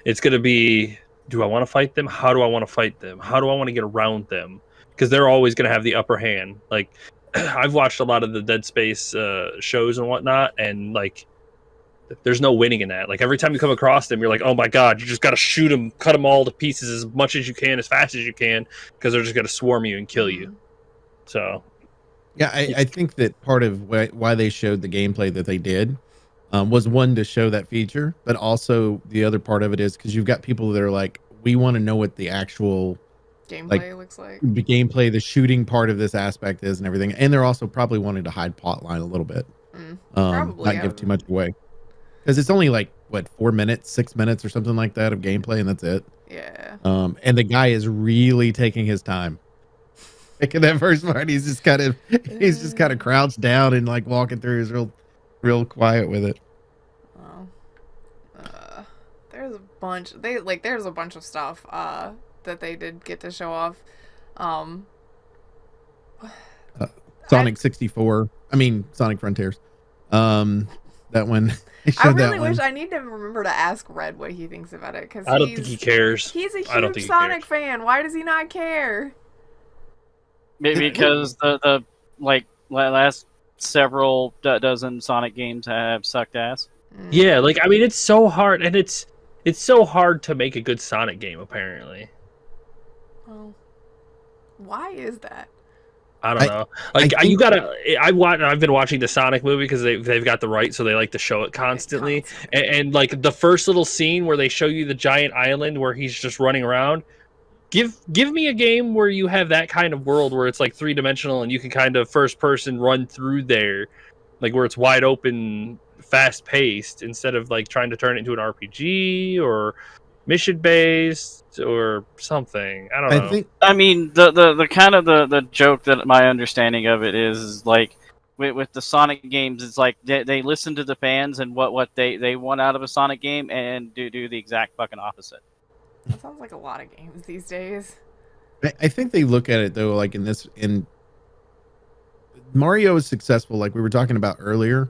going to be, do I want to fight them? How do I want to fight them? How do I want to get around them? Because they're always going to have the upper hand. Like I've watched a lot of the Dead Space shows and whatnot, and like there's no winning in that. Like every time you come across them, you're like, oh my god, you just got to shoot them, cut them all to pieces as much as you can, as fast as you can, because they're just going to swarm you and kill you. So Yeah, I think that part of why they showed the gameplay that they did was one, to show that feature, but also the other part of it is because you've got people that are like, we want to know what the actual Gameplay looks like. the gameplay, the shooting part of this aspect is and everything. And they're also probably wanting to hide plotline a little bit. Probably, Not yeah. give too much away. Because it's only like, what, 4 minutes, 6 minutes or something like that of gameplay, and that's it. Yeah. And the guy is really taking his time. Like in that first part, he's just kind of crouched down and like walking through. He's real quiet with it. Well, there's a bunch. There's a bunch of stuff that they did get to show off. Sonic 64. I mean Sonic Frontiers. That one. I really wish. I need to remember to ask Red what he thinks about it, because I don't think he cares. He's a I don't huge think he Sonic cares. fan. Why does he not care? Maybe because the last several dozen Sonic games have sucked ass. Yeah, like I mean, it's so hard, and it's so hard to make a good Sonic game. Apparently, Well, why is that? I don't know. Like I think- you gotta. I've been watching the Sonic movie because they've got the right, so they like to show it constantly. And like the first little scene where they show you the giant island where he's just running around. Give me a game where you have that kind of world where it's like 3-dimensional and you can kind of first person run through there, like where it's wide open, fast paced, instead of like trying to turn it into an RPG or mission based or something. I don't know. I think I mean, the kind of the joke that my understanding of it is like with the Sonic games, it's like they listen to the fans and what they want out of a Sonic game and do the exact fucking opposite. That sounds like a lot of games these days. I think they look at it though, like in Mario is successful, like we were talking about earlier,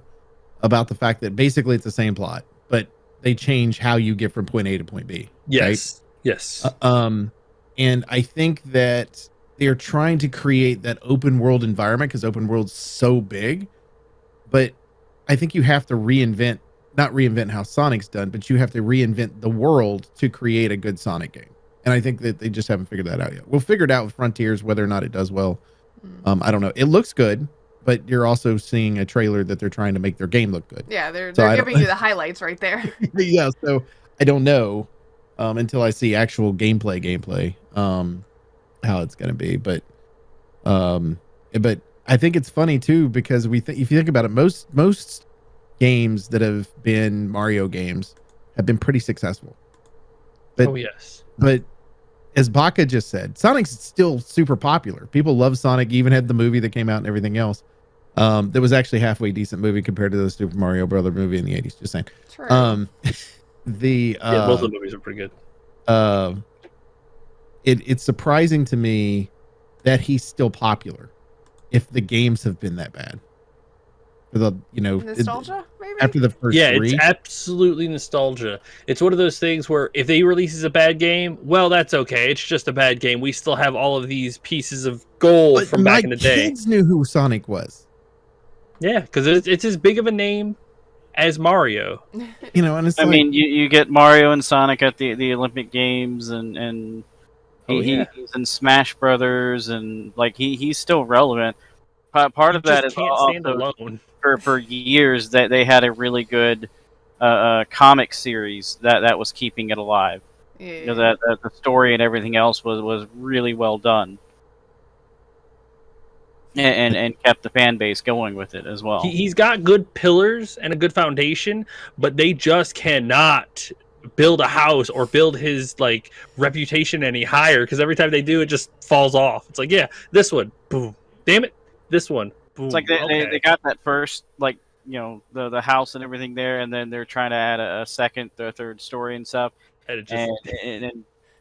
about the fact that basically it's the same plot, but they change how you get from point A to point B. Yes. Yes. And I think that they're trying to create that open world environment because open world's so big. But I think you have to not reinvent how Sonic's done, but you have to reinvent the world to create a good Sonic game. And I think that they just haven't figured that out yet. We'll figure it out with Frontiers, whether or not it does well. I don't know. It looks good, but you're also seeing a trailer that they're trying to make their game look good. Yeah, they're So giving you the highlights right there. Yeah, so I don't know until I see actual gameplay how it's going to be, but I think it's funny too because if you think about it, most games that have been Mario games have been pretty successful. But, oh yes. But as Baca just said, Sonic's still super popular. People love Sonic. Even had the movie that came out and everything else. That was actually a halfway decent movie compared to the Super Mario Brother movie in the 80s. Just saying. True. Yeah, both of the movies are pretty good. It's surprising to me that he's still popular if the games have been that bad. For the nostalgia, maybe after the first three. It's absolutely nostalgia. It's one of those things where if they releases a bad game, well, that's okay. It's just a bad game. We still have all of these pieces of gold from back in the day. Kids knew who Sonic was. Yeah, because it's as big of a name as Mario. And it's mean, you get Mario and Sonic at the Olympic Games, and he's in Smash Brothers, and like he's still relevant. Part of that is can't stand alone. For years that they had a really good comic series that was keeping it alive. Yeah. That the story and everything else was really well done, and kept the fan base going with it as well. He's got good pillars and a good foundation, but they just cannot build a house or build his reputation any higher because every time they do, it just falls off. It's like, yeah, this one, boom, damn it, this one. Boom. It's like they got that first, the house and everything there, and then they're trying to add a second, or third story and stuff, and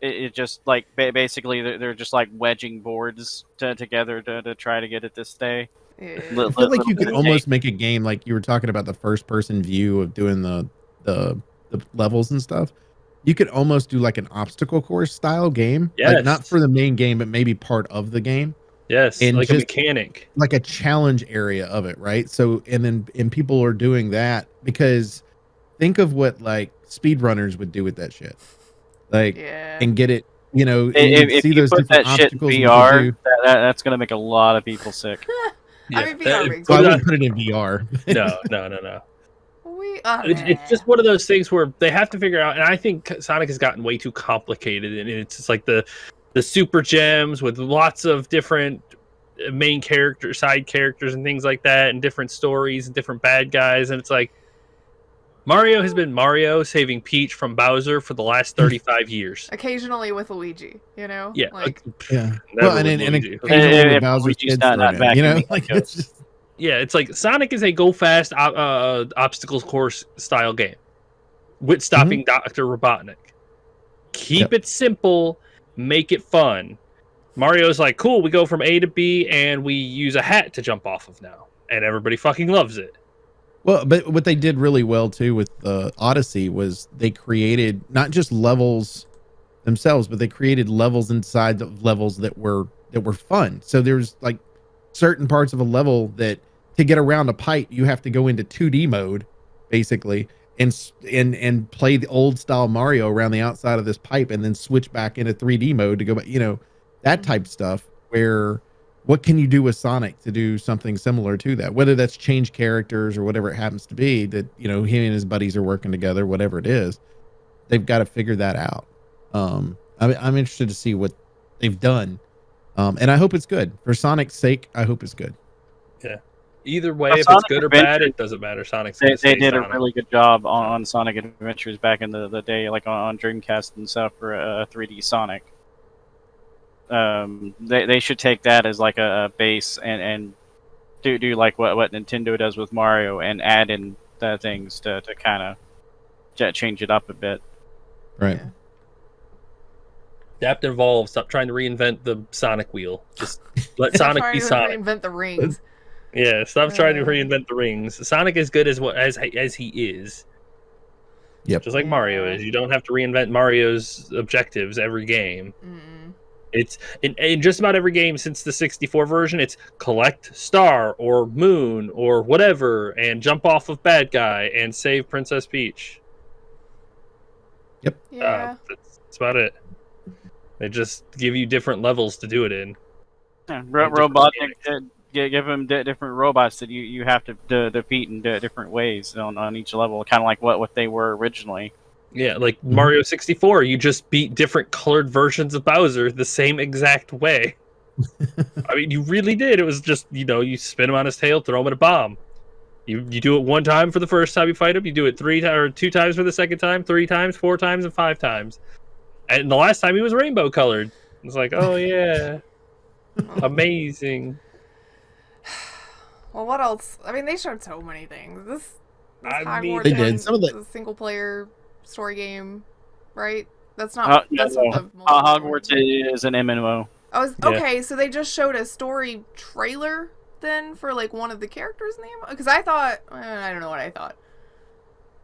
it just basically they're just wedging boards together to try to get it to stay. Yeah. I feel like you could almost make a game like you were talking about the first person view of doing the levels and stuff. You could almost do like an obstacle course style game, not for the main game, but maybe part of the game. Yes, and like a mechanic, like a challenge area of it, right? So, and people are doing that because think of what speedrunners would do with that shit, and get it, If you put that shit in VR, that's gonna make a lot of people sick. I mean, VR I wouldn't put it in VR. No. It's just one of those things where they have to figure out, and I think Sonic has gotten way too complicated, and it's just like the super gems with lots of different main characters, side characters, and things like that, and different stories and different bad guys. And it's like Mario has been Mario saving Peach from Bowser for the last 35 years. Occasionally with Luigi, Yeah. Yeah. Well, and occasionally with Bowser's kids thrown in, it's just... Yeah, it's like Sonic is a go fast obstacle course style game with stopping Dr. Robotnik. Keep it simple. Make it fun. Mario's like, cool, we go from A to B and we use a hat to jump off of now. And everybody fucking loves it. Well, but what they did really well too with Odyssey was they created not just levels themselves, but they created levels inside of levels that were fun. So there's certain parts of a level that to get around a pipe, you have to go into 2D mode, basically, and play the old style Mario around the outside of this pipe and then switch back into 3D mode to go back, that type stuff where what can you do with Sonic to do something similar to that? Whether that's change characters or whatever it happens to be that, he and his buddies are working together, whatever it is, they've got to figure that out. I'm interested to see what they've done. And I hope it's good for Sonic's sake. I hope it's good. Yeah. Either way, if it's good or bad, it doesn't matter. They did a really good job on Sonic Adventures back in the day, on Dreamcast and stuff for 3D Sonic. They should take that as a base and do what Nintendo does with Mario and add in the things to kind of change it up a bit. Right. Yeah. Adapt and evolve. Stop trying to reinvent the Sonic wheel. Just let Sonic be Sonic. Reinvent the rings. Yeah, stop trying to reinvent the rings. Sonic is good as he is. Yep. Just like Mario is. You don't have to reinvent Mario's objectives every game. It's in just about every game since the 64 version. It's collect star or moon or whatever, and jump off of bad guy and save Princess Peach. Yeah. That's about it. They just give you different levels to do it in. Yeah, different robots. mechanics. Give them different robots that you have to defeat in different ways on each level, kind of like what they were originally. Yeah, like Mario 64, you just beat different colored versions of Bowser the same exact way. I mean, you really did. It was just, you spin him on his tail, throw him in a bomb. You do it one time for the first time you fight him. You do it 2 times for the second time, 3 times, 4 times, and 5 times. And the last time he was rainbow colored. It's like, oh yeah, amazing. Well, what else? I mean, they showed so many things. This I mean, Hogwarts they did. one Some of is a single player story game, right? That's not. That's what the Hogwarts is an MMO. Okay, so they just showed a story trailer then for like one of the characters in the MMO? Because I thought, I don't know what I thought.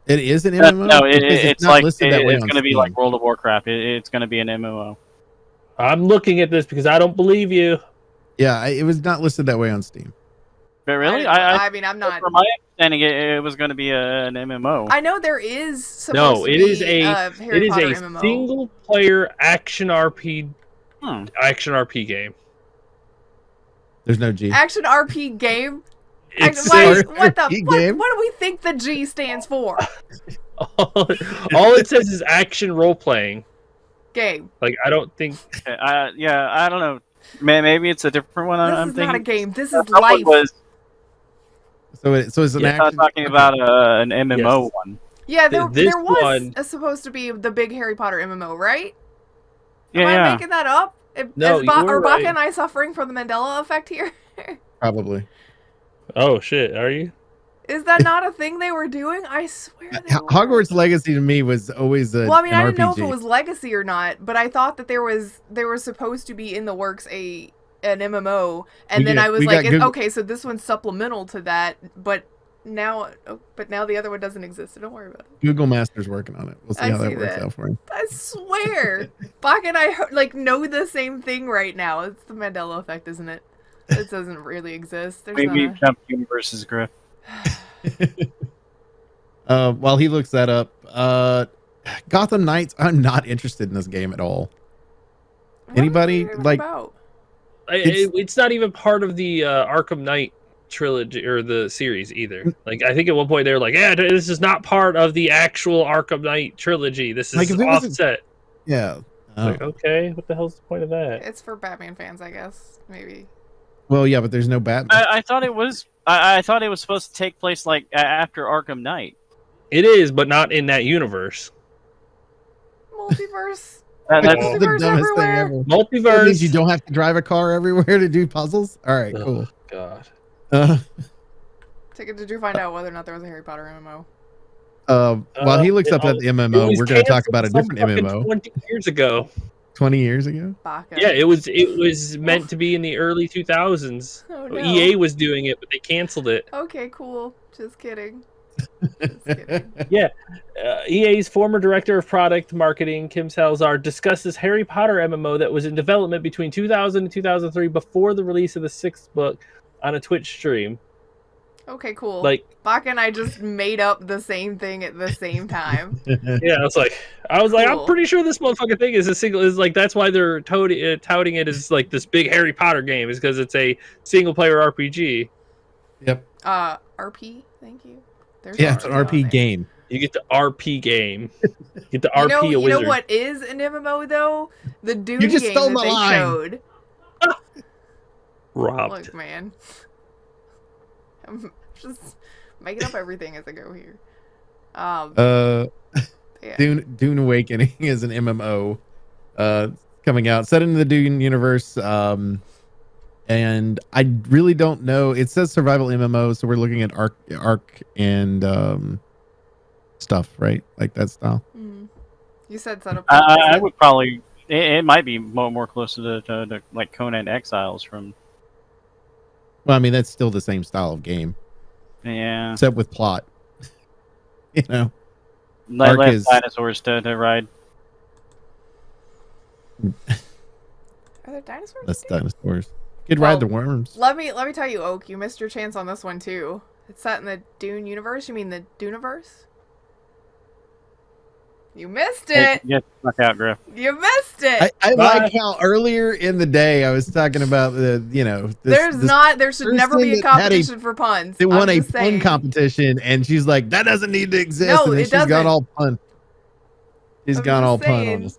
It is an MMO. No, it's not like listed that way it's on going to be Steam. like World of Warcraft. It's going to be an MMO. I'm looking at this because I don't believe you. Yeah, it was not listed that way on Steam. But really, I mean, I'm not. From my understanding, it was going to an MMO. I know there is supposed to it be is a Harry Potter MMO. single player action RPG game. There's no G. Action RP game. It's What game? do we think the G stands for? all it says is action role playing Game. Like, I don't think. I don't know. Maybe it's a different one. This I'm is thinking. not a game. This is life. So it's an action. I'm talking about an MMO one. Yeah, there was one... supposed to be the big Harry Potter MMO, right? Yeah, Am I making that up? No, are right. Baka and I suffering from the Mandela effect here? Probably. Oh shit, are you? Is that not a thing they were doing? I swear they were. Hogwarts Legacy to me was always a. Well, I mean, I didn't RPG. know if it was Legacy or not, but I thought that they were supposed to be in the works an MMO, and then I was like, okay, so this one's supplemental to that, but now the other one doesn't exist, so don't worry about it. Google Master's working on it. We'll see how that works out for him. I swear, Bach and I know the same thing right now. It's the Mandela effect, isn't it? It doesn't really exist. There's Maybe Jump Universe is Griff. While he looks that up, Gotham Knights, I'm not interested in this game at all. Anybody like? It's not even part of the Arkham Knight trilogy or the series either. Like, I think at one point they were like, "Yeah, this is not part of the actual Arkham Knight trilogy. This is offset." Yeah. Like, okay, what the hell's the point of that? It's for Batman fans, I guess. Maybe. Well, yeah, but there's no Batman. I thought it was. I thought it was supposed to take place like after Arkham Knight. It is, but not in that universe. Multiverse. That's the dumbest thing ever. Multiverse. That means you don't have to drive a car everywhere to do puzzles. All right, cool. God. Did you find out whether or not there was a Harry Potter MMO? While he looks up that MMO, we're going to talk about a different MMO. 20 years ago. 20 years ago? Baka. Yeah, it was meant to be in the early 2000s. Oh, no. EA was doing it, but they canceled it. Okay, cool. Just kidding. Just kidding. Yeah. EA's former director of product marketing, Kim Salazar, discusses Harry Potter MMO that was in development between 2000 and 2003 before the release of the 6th book on a Twitch stream. Okay, cool. Like, Baka and I just made up the same thing at the same time. Yeah, I was like, cool. I'm pretty sure this motherfucking thing is that's why they're touting it as like this big Harry Potter game, is because it's a single player RPG. Yep. RP, thank you. It's an RP game. You get the RP game. You get the RP a wizard. You know what is an MMO though? The Dune you just game stole that my they line. showed. Robbed. Look, man. I'm just making up everything as I go here. Yeah. Dune Awakening is an MMO coming out, set in the Dune universe. And I really don't know. It says survival MMO, so we're looking at Arc and stuff, right? Like that style. Mm-hmm. You said set up. I would probably. It might be more closer to like Conan Exiles from. Well, I mean that's still the same style of game. Yeah. Except with plot. You know. Let dinosaurs to ride. Are there dinosaurs? That's dinosaurs. Could Well, ride the worms. Let me tell you, Oak, you missed your chance on this one too. It's set in the Dune universe. You mean the Duneverse? You missed it. Get the fuck out, Griff. You missed it. I Bye. like how earlier in the day I was talking about the, There should never be a person that had competition for puns. they I'm won a just pun saying. competition, and she's like, that doesn't need to exist. No, and then it she's gone doesn't. all pun. She's I'm gone just all pun saying. on us.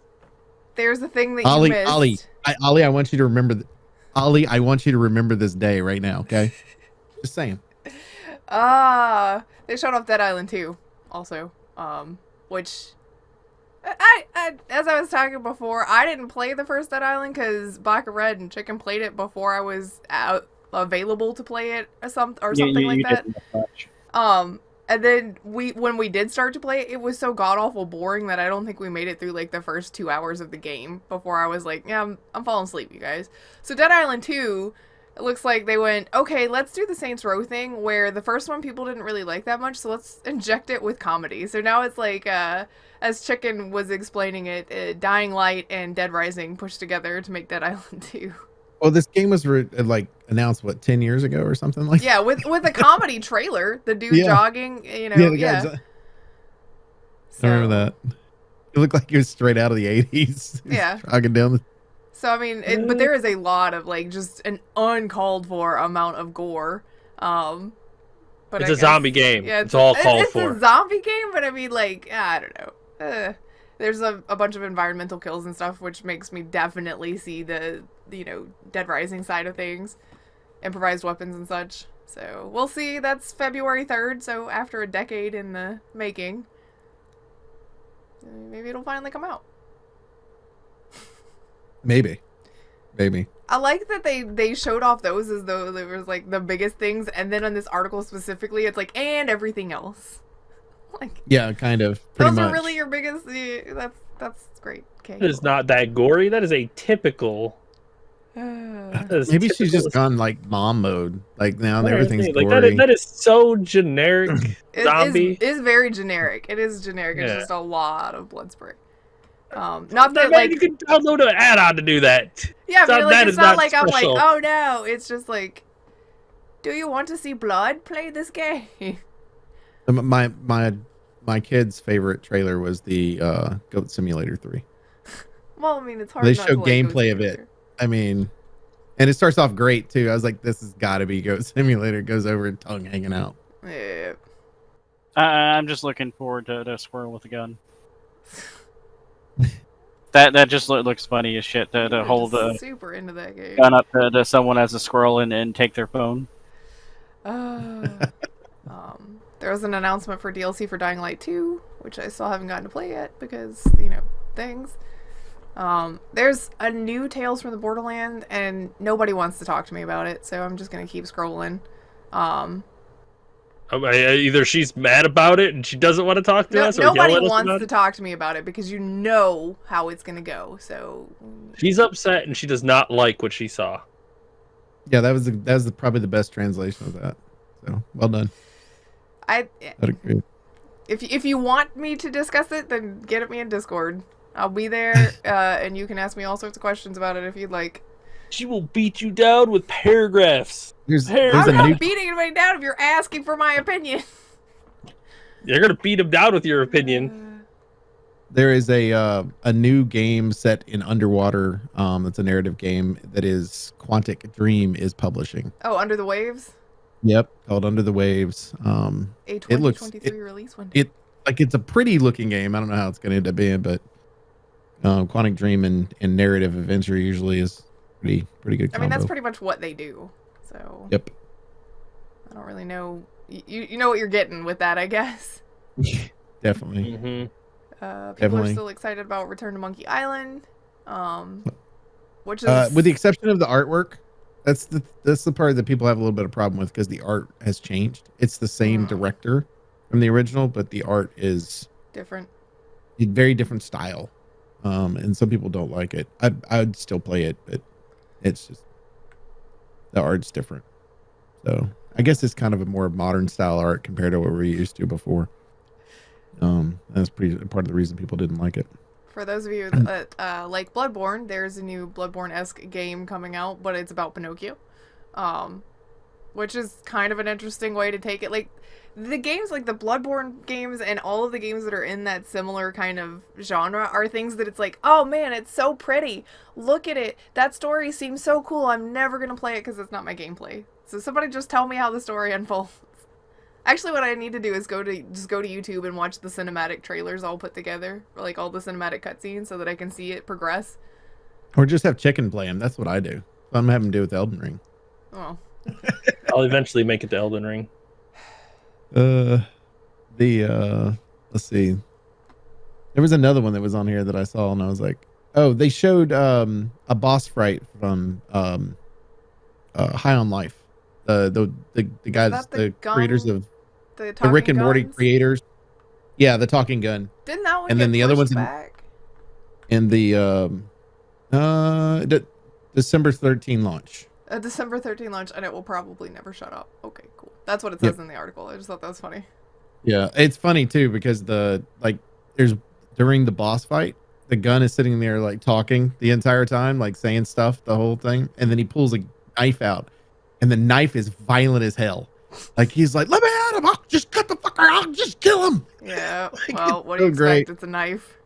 There's a thing that Ollie, you missed. Ollie, I want you to remember. Ollie, I want you to remember this day right now. Okay, just saying. They showed off Dead Island 2 also, which I as I was talking before, I didn't play the first Dead Island because Black and Red and Chicken played it before I was available to play it or something like that. And then when we did start to play it, it was so god awful boring that I don't think we made it through like the first 2 hours of the game before I was like, yeah, I'm falling asleep, you guys. So Dead Island 2, it looks like they went, okay, let's do the Saints Row thing where the first one people didn't really like that much, so let's inject it with comedy. So now it's like, as Chicken was explaining it, Dying Light and Dead Rising pushed together to make Dead Island 2. Well, this game was announced 10 years ago or something like. Yeah, with a comedy trailer, the dude jogging, Yeah, the guy's. I remember that. It looked like he was straight out of the 80s. Yeah, jogging down the. So I mean, but there is a lot of like just an uncalled for amount of gore. But it's a zombie game. Yeah, it's all called for. It's a zombie game, but I mean, like, I don't know. There's a bunch of environmental kills and stuff, which makes me definitely see the Dead Rising side of things, improvised weapons and such. So we'll see. That's February 3rd. So after a decade in the making, maybe it'll finally come out. Maybe. I like that they showed off those as though they was like the biggest things, and then on this article specifically, it's like and everything else. Like yeah, kind of. Pretty those much. are really your biggest. That's great. Okay. That is not that gory. That is a typical. Maybe she's just gone like mom mode. Like now everything's like gory. that is so generic. Zombie is very generic. It is generic. It's just a lot of blood spray. Not that that like you can download an add-on to do that. Yeah, but like, it's not like special. I'm like, oh no. It's just like, do you want to see blood? Play this game. My kid's favorite trailer was the Goat Simulator 3. Well, I mean, it's hard. They not show to like gameplay of it. I mean, and it starts off great too. I was like, this has got to be Goat Simulator. It goes over and tongue hanging out. Yeah. I'm just looking forward to a squirrel with a gun. That just looks funny as shit to hold a super into that game. gun up to someone as a squirrel and take their phone. There was an announcement for DLC for Dying Light 2, which I still haven't gotten to play yet because, things. There's a new Tales from the Borderland, and nobody wants to talk to me about it, so I'm just going to keep scrolling. Either she's mad about it and she doesn't want to talk to us, or nobody yell at us wants about to it. talk to me about it because you know how it's going to go, so... She's upset and she does not like what she saw. Yeah, that was probably the best translation of that. So, well done. I'd agree. If you want me to discuss it, then get at me in Discord. I'll be there, and you can ask me all sorts of questions about it if you'd like. She will beat you down with paragraphs. I'm not beating anybody down if you're asking for my opinion. You're gonna beat him down with your opinion. There is a new game set in underwater. It's a narrative game that is Quantic Dream is publishing. Oh, Under the Waves. Yep, called Under the Waves. A 2023 release window. It's a pretty looking game. I don't know how it's going to end up being, but Quantic Dream and narrative adventure usually is pretty good combo. I mean, that's pretty much what they do. So. Yep. I don't really know. You know what you're getting with that, I guess. Definitely. Mm-hmm. People are still excited about Return to Monkey Island, which is with the exception of the artwork. That's the part that people have a little bit of problem with because the art has changed. It's the same director from the original, but the art is different. Very different style, and some people don't like it. I'd still play it, but it's just the art's different. So I guess it's kind of a more modern style art compared to what we're used to before. That's pretty part of the reason people didn't like it. For those of you that like Bloodborne, there's a new Bloodborne-esque game coming out, but it's about Pinocchio. Which is kind of an interesting way to take it. Like, the games, like the Bloodborne games and all of the games that are in that similar kind of genre are things that it's like, oh man, it's so pretty. Look at it. That story seems so cool. I'm never going to play it because it's not my gameplay. So somebody just tell me how the story unfolds. Actually, what I need to do is go to YouTube and watch the cinematic trailers all put together. Or like all the cinematic cutscenes so that I can see it progress. Or just have Chicken play him. That's what I do. I'm having to do with Elden Ring. Oh. I'll eventually make it to Elden Ring. Let's see. There was another one that was on here that I saw and I was like, oh, they showed a boss fight from High on Life. The guys, the creators of the Rick and Morty creators. Yeah, the talking gun. Didn't that one and get then the other one's back? in the December 13 launch. A December 13 launch, and it will probably never shut up. Okay, cool. That's what it says in the article. I just thought that was funny. Yeah, it's funny too because there's during the boss fight, the gun is sitting there like talking the entire time, like saying stuff, the whole thing, and then he pulls a knife out, and the knife is violent as hell. Like he's like, "Let me at him! I'll just cut the fucker! I'll just kill him!" Yeah. Like, well, what do you expect? Great. It's a knife.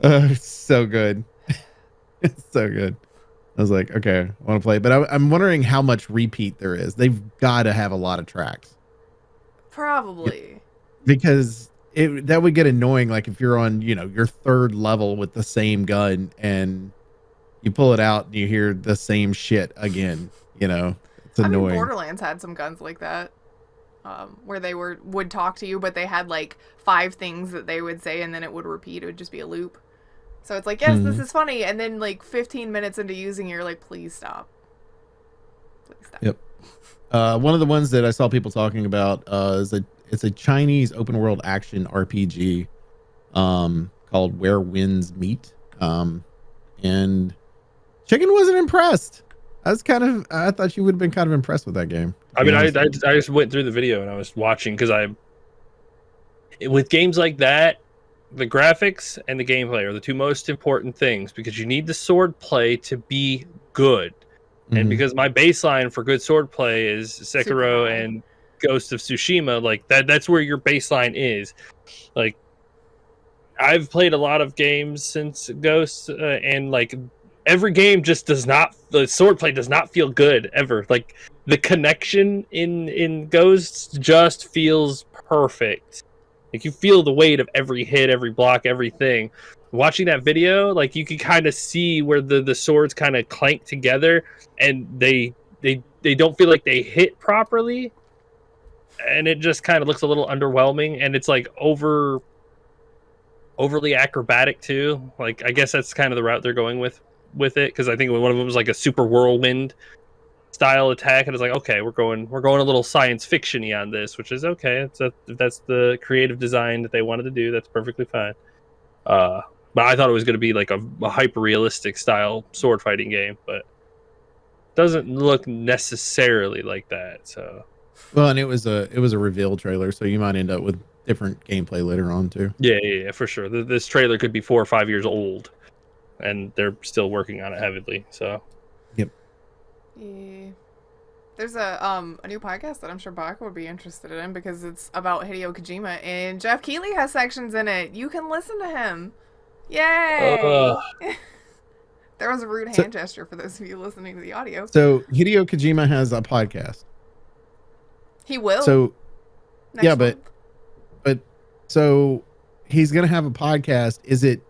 It's so good. It's so good. I was like, okay, I want to play, but I'm wondering how much repeat there is. They've got to have a lot of tracks. Probably. Because that would get annoying. Like if you're on, your third level with the same gun and you pull it out and you hear the same shit again, it's annoying. I mean, Borderlands had some guns like that, where they would talk to you, but they had like 5 things that they would say and then it would repeat. It would just be a loop. So it's like, yes, this is funny. And then like 15 minutes into using it, you're like, please stop. Please stop. Yep. One of the ones that I saw people talking about it's a Chinese open world action RPG called Where Winds Meet. And Chicken wasn't impressed. I thought you would have been kind of impressed with that game. I mean, I just went through the video and I was watching because with games like that, the graphics and the gameplay are the 2 most important things because you need the sword play to be good. Mm-hmm. And because my baseline for good sword play is Sekiro and Ghost of Tsushima, like that's where your baseline is. Like I've played a lot of games since Ghost and like every game just the sword play does not feel good ever. Like the connection in Ghost just feels perfect. Like you feel the weight of every hit, every block, everything. Watching that video, like you can kind of see where the swords kind of clank together, and they don't feel like they hit properly, and it just kind of looks a little underwhelming. And it's like overly acrobatic too. Like I guess that's kind of the route they're going with it because I think one of them was like a super whirlwind style attack, and it's like, okay, we're going a little science fiction-y on this, which is okay. If that's the creative design that they wanted to do, that's perfectly fine. But I thought it was going to be like a hyper realistic style sword fighting game, but it doesn't look necessarily like that. So, well, and it was a reveal trailer, so you might end up with different gameplay later on too. Yeah, for sure. This trailer could be 4 or 5 years old, and they're still working on it heavily. So. Yeah. There's a new podcast that I'm sure Bach would be interested in because it's about Hideo Kojima, and Jeff Keighley has sections in it. You can listen to him. Yay! There was a rude hand gesture for those of you listening to the audio. So Hideo Kojima has a podcast. He will. So yeah, but so he's gonna have a podcast. Is it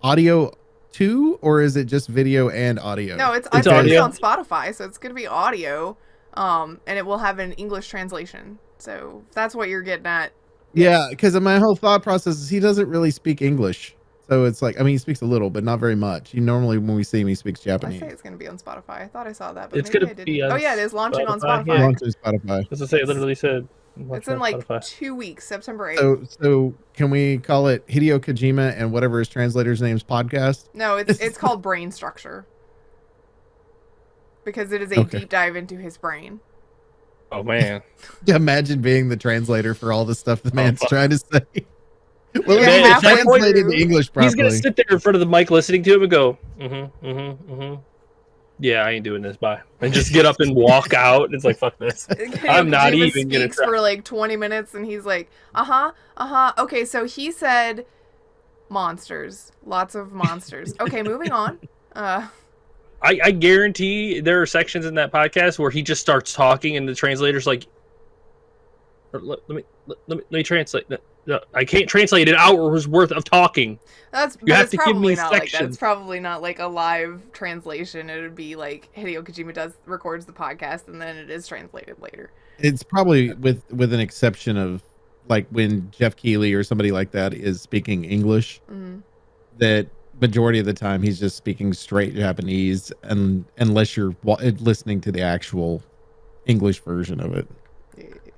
audio too, or is it just video and audio? No, it's audio on Spotify, so it's gonna be audio, and it will have an English translation. So that's what you're getting at. Yeah, because my whole thought process is he doesn't really speak English, so it's like, I mean, he speaks a little, but not very much. He normally, when we see him, he speaks Japanese. I say it's gonna be on Spotify. I thought I saw that, but it's maybe gonna I didn't. be Oh yeah, it is launching on Spotify. Yeah. Launching Spotify. As I say, it literally said. It's in like Spotify. 2 weeks, September 8th. So can we call it Hideo Kojima and whatever his translator's name's podcast? No, it's called Brain Structure. Because it is a deep dive into his brain. Oh man. Yeah, imagine being the translator for all the stuff the man's trying to say. Well, You're man, halfway translated through. to English He's gonna properly. sit there in front of the mic listening to him and go, yeah, I ain't doing this. Bye, and just get up and walk out. It's like, fuck this. I'm not Kojima even gonna speaks try. for like 20 minutes, and he's like, okay, so he said monsters, lots of monsters. Okay, moving on. I guarantee there are sections in that podcast where he just starts talking, and the translator's like, let me translate. No, I can't translate an hour's worth of talking. But have it's to give me probably not like that. sections. It's probably not like a live translation. It would be like Hideo Kojima records the podcast, and then it is translated later. It's probably with an exception of like when Jeff Keighley or somebody like that is speaking English, that majority of the time he's just speaking straight Japanese, and unless you're listening to the actual English version of it.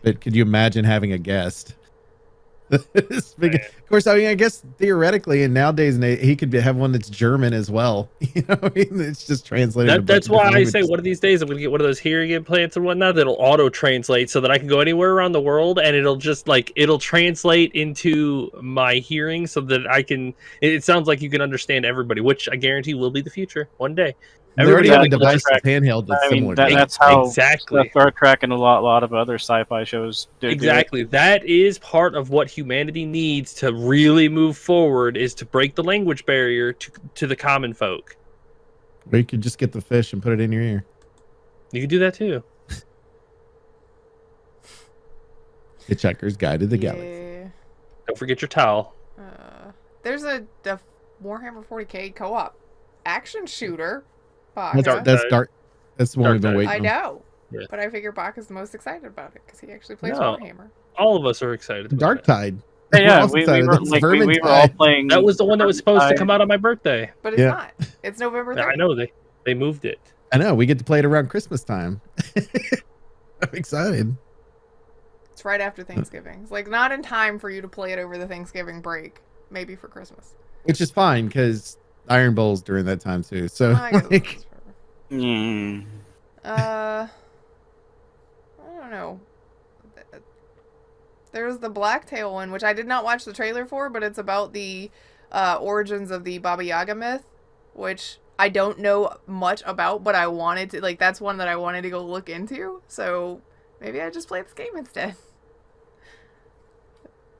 But could you imagine having a guest? Of course, I mean, I guess theoretically, and nowadays, he could have one that's German as well. You know, I mean, it's just translated. That's why I say one of these days I'm gonna get one of those hearing implants and whatnot that'll auto translate, so that I can go anywhere around the world, and it'll translate into my hearing, so that I can. It sounds like you can understand everybody, which I guarantee will be the future one day. They already have a Everybody- device that's handheld that's similar. to that's how exactly Star Trek and a lot of other sci-fi shows do. exactly. That is part of what humanity needs to really move forward, is to break the language barrier to the common folk. Or you could just get the fish and put it in your ear. You can do that too. Hitchhiker's Guide to the Galaxy. Yeah. Don't forget your towel. There's a Warhammer 40k co-op action shooter. That's Baka. That's dark. That's the one Dark we've been Tide. waiting I on. know, Yeah. but I figure Baka's the most excited about it because he actually plays No. Warhammer. All of us are excited. About Dark it. Tide. Yeah, Also we excited. were That's like we were all Vermintide. playing. That was the one that was supposed to come out on my birthday. But it's Yeah. not. It's November 3rd. I know they moved it. I know. We get to play it around Christmas time. I'm excited. It's right after Thanksgiving. It's like not in time for you to play it over the Thanksgiving break. Maybe for Christmas. Which is fine because Iron Bowl's during that time too. So I guess like, it's forever. Mm. I don't know. There's the Blacktail one, which I did not watch the trailer for, but it's about the origins of the Baba Yaga myth, which I don't know much about, but I wanted to, like, that's one that I wanted to go look into, so maybe I just play this game instead.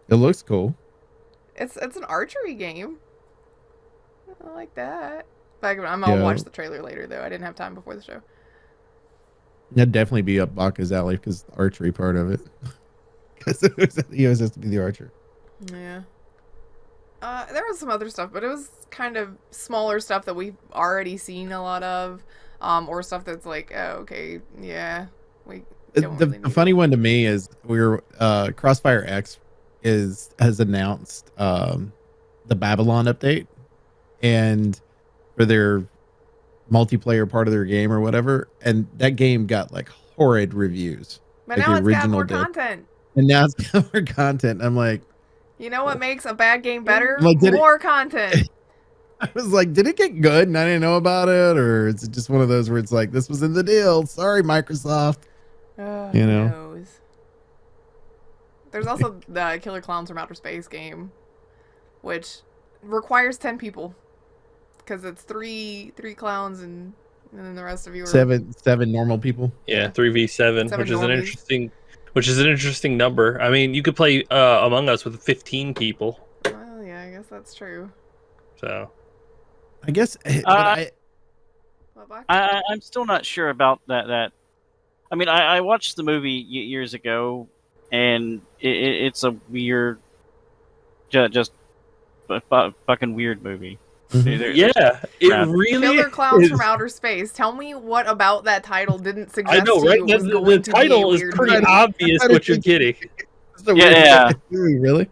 it looks cool. It's an archery game. I like that. I'll watch the trailer later, though. I didn't have time before the show. That'd definitely be up Baka's alley because the archery part of it. Because he always has to be the archer. Yeah. There was some other stuff, but it was kind of smaller stuff that we've already seen a lot of, or stuff that's like, oh, okay, yeah, we don't really The need funny one to me is Crossfire X has announced the Babylon update, and for their multiplayer part of their game or whatever, and that game got like horrid reviews. But like now the it's got original more did. content. And now it's got more content. I'm like, You know what makes a bad game better? Like, did it- More content. I was like, did it get good and I didn't know about it, or is it just one of those where it's like, this was in the deal? Sorry, Microsoft. You know? Who knows? There's also the Killer Clowns from Outer Space game, which requires 10 people. Because it's three clowns and then the rest of you are... Seven normal people. Yeah, 3v7, Seven which is normies. an interesting number. I mean, you could play Among Us with 15 people. Well, yeah, I guess that's true. So I guess. But What, Bach? I'm still not sure about that. I mean, I watched the movie years ago, and it's a weird, just fucking weird movie. yeah, it really Killer Clowns is. from Outer Space. Tell me what about that title didn't suggest I know, to right? you it was The going to be a title is weird pretty movie. obvious, but you're kidding. Yeah. Really?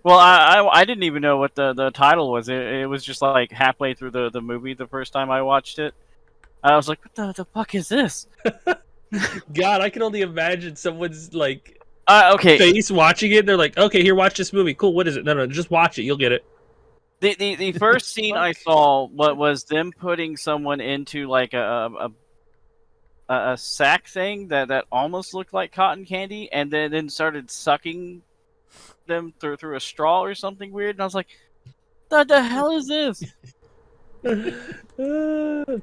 Well, I didn't even know what the title was. It was just like halfway through the movie the first time I watched it. I was like, what the fuck is this? God, I can only imagine someone's like Okay. face watching it. They're like, okay, here, watch this movie. Cool. What is it? No, just watch it. You'll get it. The first scene I saw was them putting someone into like a sack thing that almost looked like cotton candy, and then started sucking them through a straw or something weird, and I was like, "What the hell is this?"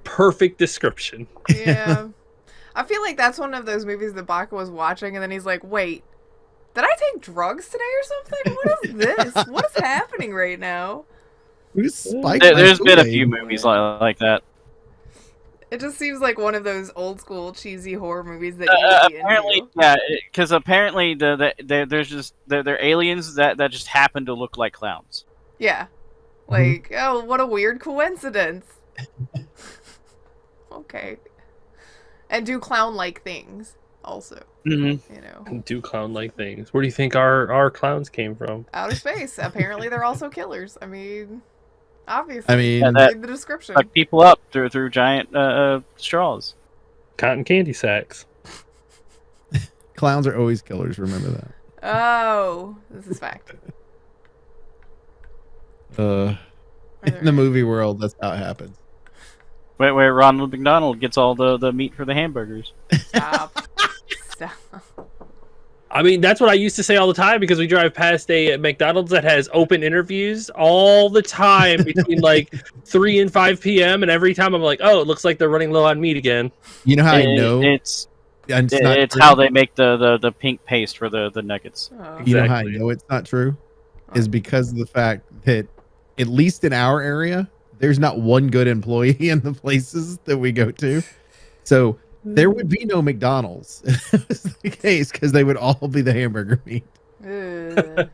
Perfect description. Yeah. I feel like that's one of those movies that Baka was watching, and then he's like, wait, did I take drugs today or something? What is this? What is happening right now? Who's Spike? There's been a few movies like that. It just seems like one of those old school cheesy horror movies that you would be Apparently, into. yeah, because apparently they're aliens that just happen to look like clowns. Yeah. Like, oh, what a weird coincidence. Okay. And do clown-like things, also. Mm-hmm. You know. Do clown-like things. Where do you think our clowns came from? Outer space. Apparently they're also killers. I mean, obviously. I mean, read the description. Fuck people up through giant straws. Cotton candy sacks. clowns are always killers. Remember that. Oh, this is fact. In the movie world, that's how it happens. Where Ronald McDonald gets all the meat for the hamburgers. Stop. Stop. I mean, that's what I used to say all the time because we drive past a McDonald's that has open interviews all the time between like 3 and 5 p.m. And every time I'm like, oh, it looks like they're running low on meat again. You know how I know it's not true? how they make the pink paste for the nuggets. Oh. You know how I Exactly. know it's not true? Is because of the fact that, at least in our area, there's not one good employee in the places that we go to. So there would be no McDonald's if that was the case, because they would all be the hamburger meat. Ugh.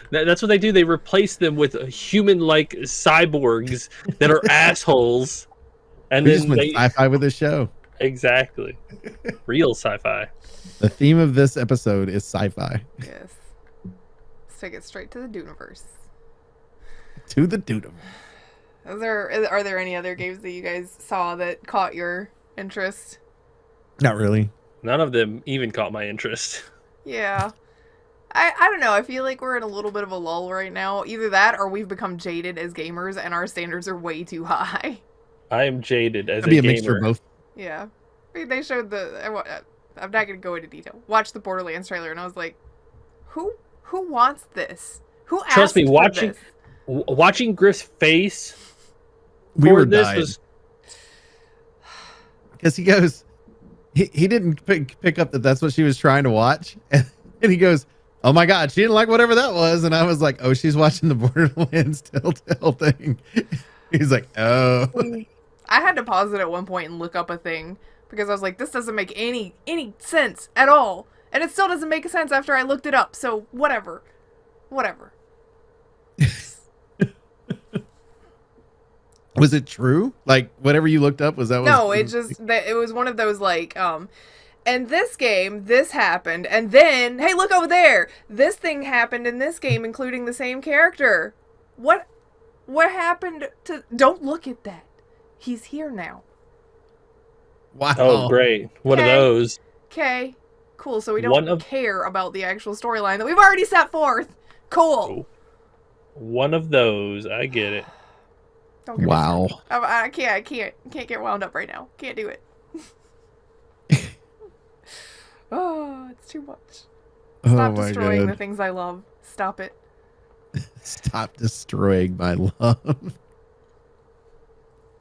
That's what they do. They replace them with human-like cyborgs that are assholes. And We then just went sci-fi with this show. Exactly. Real sci-fi. The theme of this episode is sci-fi. Yes. Let's take it straight to the Duniverse. To the doodle. Are there any other games that you guys saw that caught your interest? Not really. None of them even caught my interest. Yeah. I don't know. I feel like we're in a little bit of a lull right now. Either that or we've become jaded as gamers and our standards are way too high. I am jaded as It'd be a a mixture gamer. of both. Yeah. I mean, they showed I'm not going to go into detail. Watched the Borderlands trailer and I was like, who wants this? Who asked Trust me, for watching this? watching Griff's face We for were this dying. was Because he goes, he didn't pick up that that's what she was trying to watch. And he goes, oh my God, she didn't like whatever that was. And I was like, oh, she's watching the Borderlands Telltale thing. He's like, oh. I had to pause it at one point and look up a thing because I was like, this doesn't make any sense at all. And it still doesn't make sense after I looked it up. So whatever. Was it true? Like whatever you looked up, was that? No, it was one of those like, and this game, this happened, and then, hey, look over there, this thing happened in this game, including the same character. What happened to? Don't look at that. He's here now. Wow. oh great. One of Okay. those. Okay, cool. So we One don't of- care about the actual storyline that we've already set forth. Cool. One of those. I get it. Don't get me Wow. started. I can't get wound up right now. Can't do it. Oh, it's too much. Oh Stop my destroying the God. things I love. Stop it. Stop destroying my love.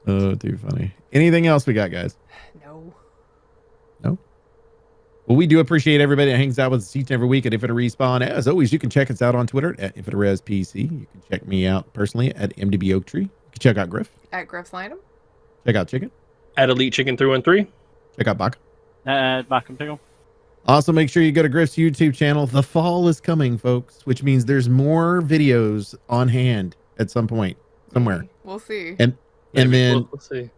Oh, too funny. Anything else we got, guys? No. Well, we do appreciate everybody that hangs out with us each and every week at If It Respawn. As always, you can check us out on Twitter at If It Res PC. You can check me out personally at MDB Oak Tree. You can check out Griff. At Griff's Landum. Check out Chicken. At Elite Chicken 313. Check out Baka. Back and pickle. Also, make sure you go to Griff's YouTube channel. The fall is coming, folks, which means there's more videos on hand at some point, somewhere. We'll see. And Maybe. then We'll see.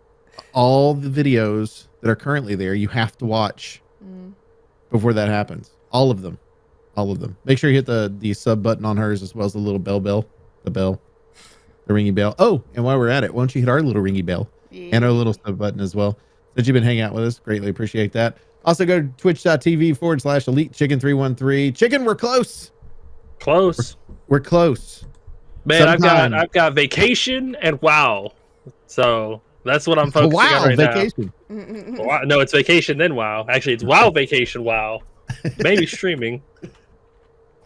all the videos that are currently there, you have to watch Mm. before that happens. All of them. Make sure you hit the sub button on hers as well as the little the ringy bell. Oh, and while we're at it, why don't you hit our little ringy bell Yeah. and our little sub button as well? Since you've been hanging out with us, greatly appreciate that. Also go to twitch.tv/Elite Chicken 313. Chicken, we're close. Close. We're close. Man, Sometime. I've got vacation and WoW. So that's what I'm Oh, focusing wow, on right vacation. now. Wow. No, it's vacation then WoW. Actually, it's WoW vacation WoW. Maybe streaming.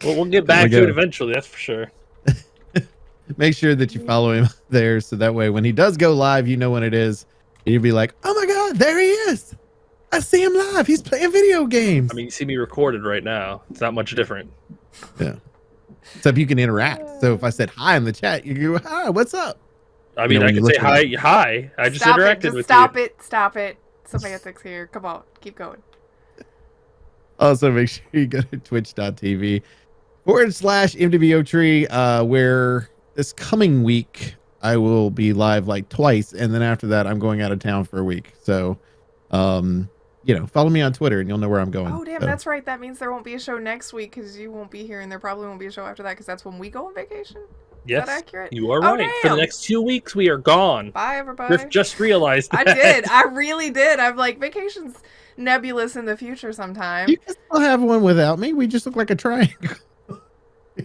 Well, we'll get back to it eventually. That's for sure. Make sure that you follow him there, so that way when he does go live, you know when it is, and you'll be like, "Oh my God, there he is! I see him live. He's playing video games." I mean, you see me recorded right now. It's not much different. Yeah. Except you can interact. So if I said hi in the chat, you go, "Hi, what's up?" I mean, I can say hi. I just interacted with you. Stop it. Semantics here. Come on, keep going. Also, make sure you go to twitch.tv/MWO Tree, where this coming week I will be live like twice, and then after that I'm going out of town for a week. So, follow me on Twitter and you'll know where I'm going. Oh damn, so. That's right. That means there won't be a show next week because you won't be here, and there probably won't be a show after that because that's when we go on vacation. Yes, is that accurate? You are right. For the next 2 weeks, we are gone. Bye, everybody. Griff just realized that. I did. I really did. I'm like, vacation's nebulous in the future sometime. You can still have one without me. We just look like a triangle.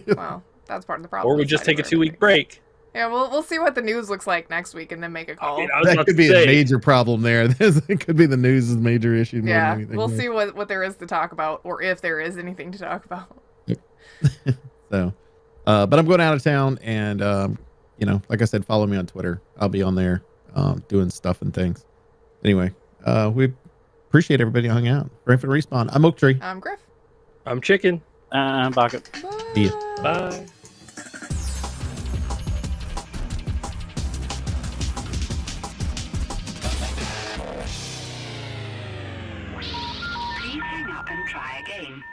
Well, that's part of the problem. Or we just take a 2-week break. Yeah, we'll see what the news looks like next week and then make a call. I mean, that could be a major problem there. It could be the news' major issue. Yeah, we'll see what there is to talk about, or if there is anything to talk about. So, but I'm going out of town, and like I said, follow me on Twitter. I'll be on there doing stuff and things. Anyway, we appreciate everybody hung out. Ready for the respawn. I'm Oak Tree. I'm Griff. I'm Chicken. I'm Bucket. Bye. Bye. Please hang up and try again.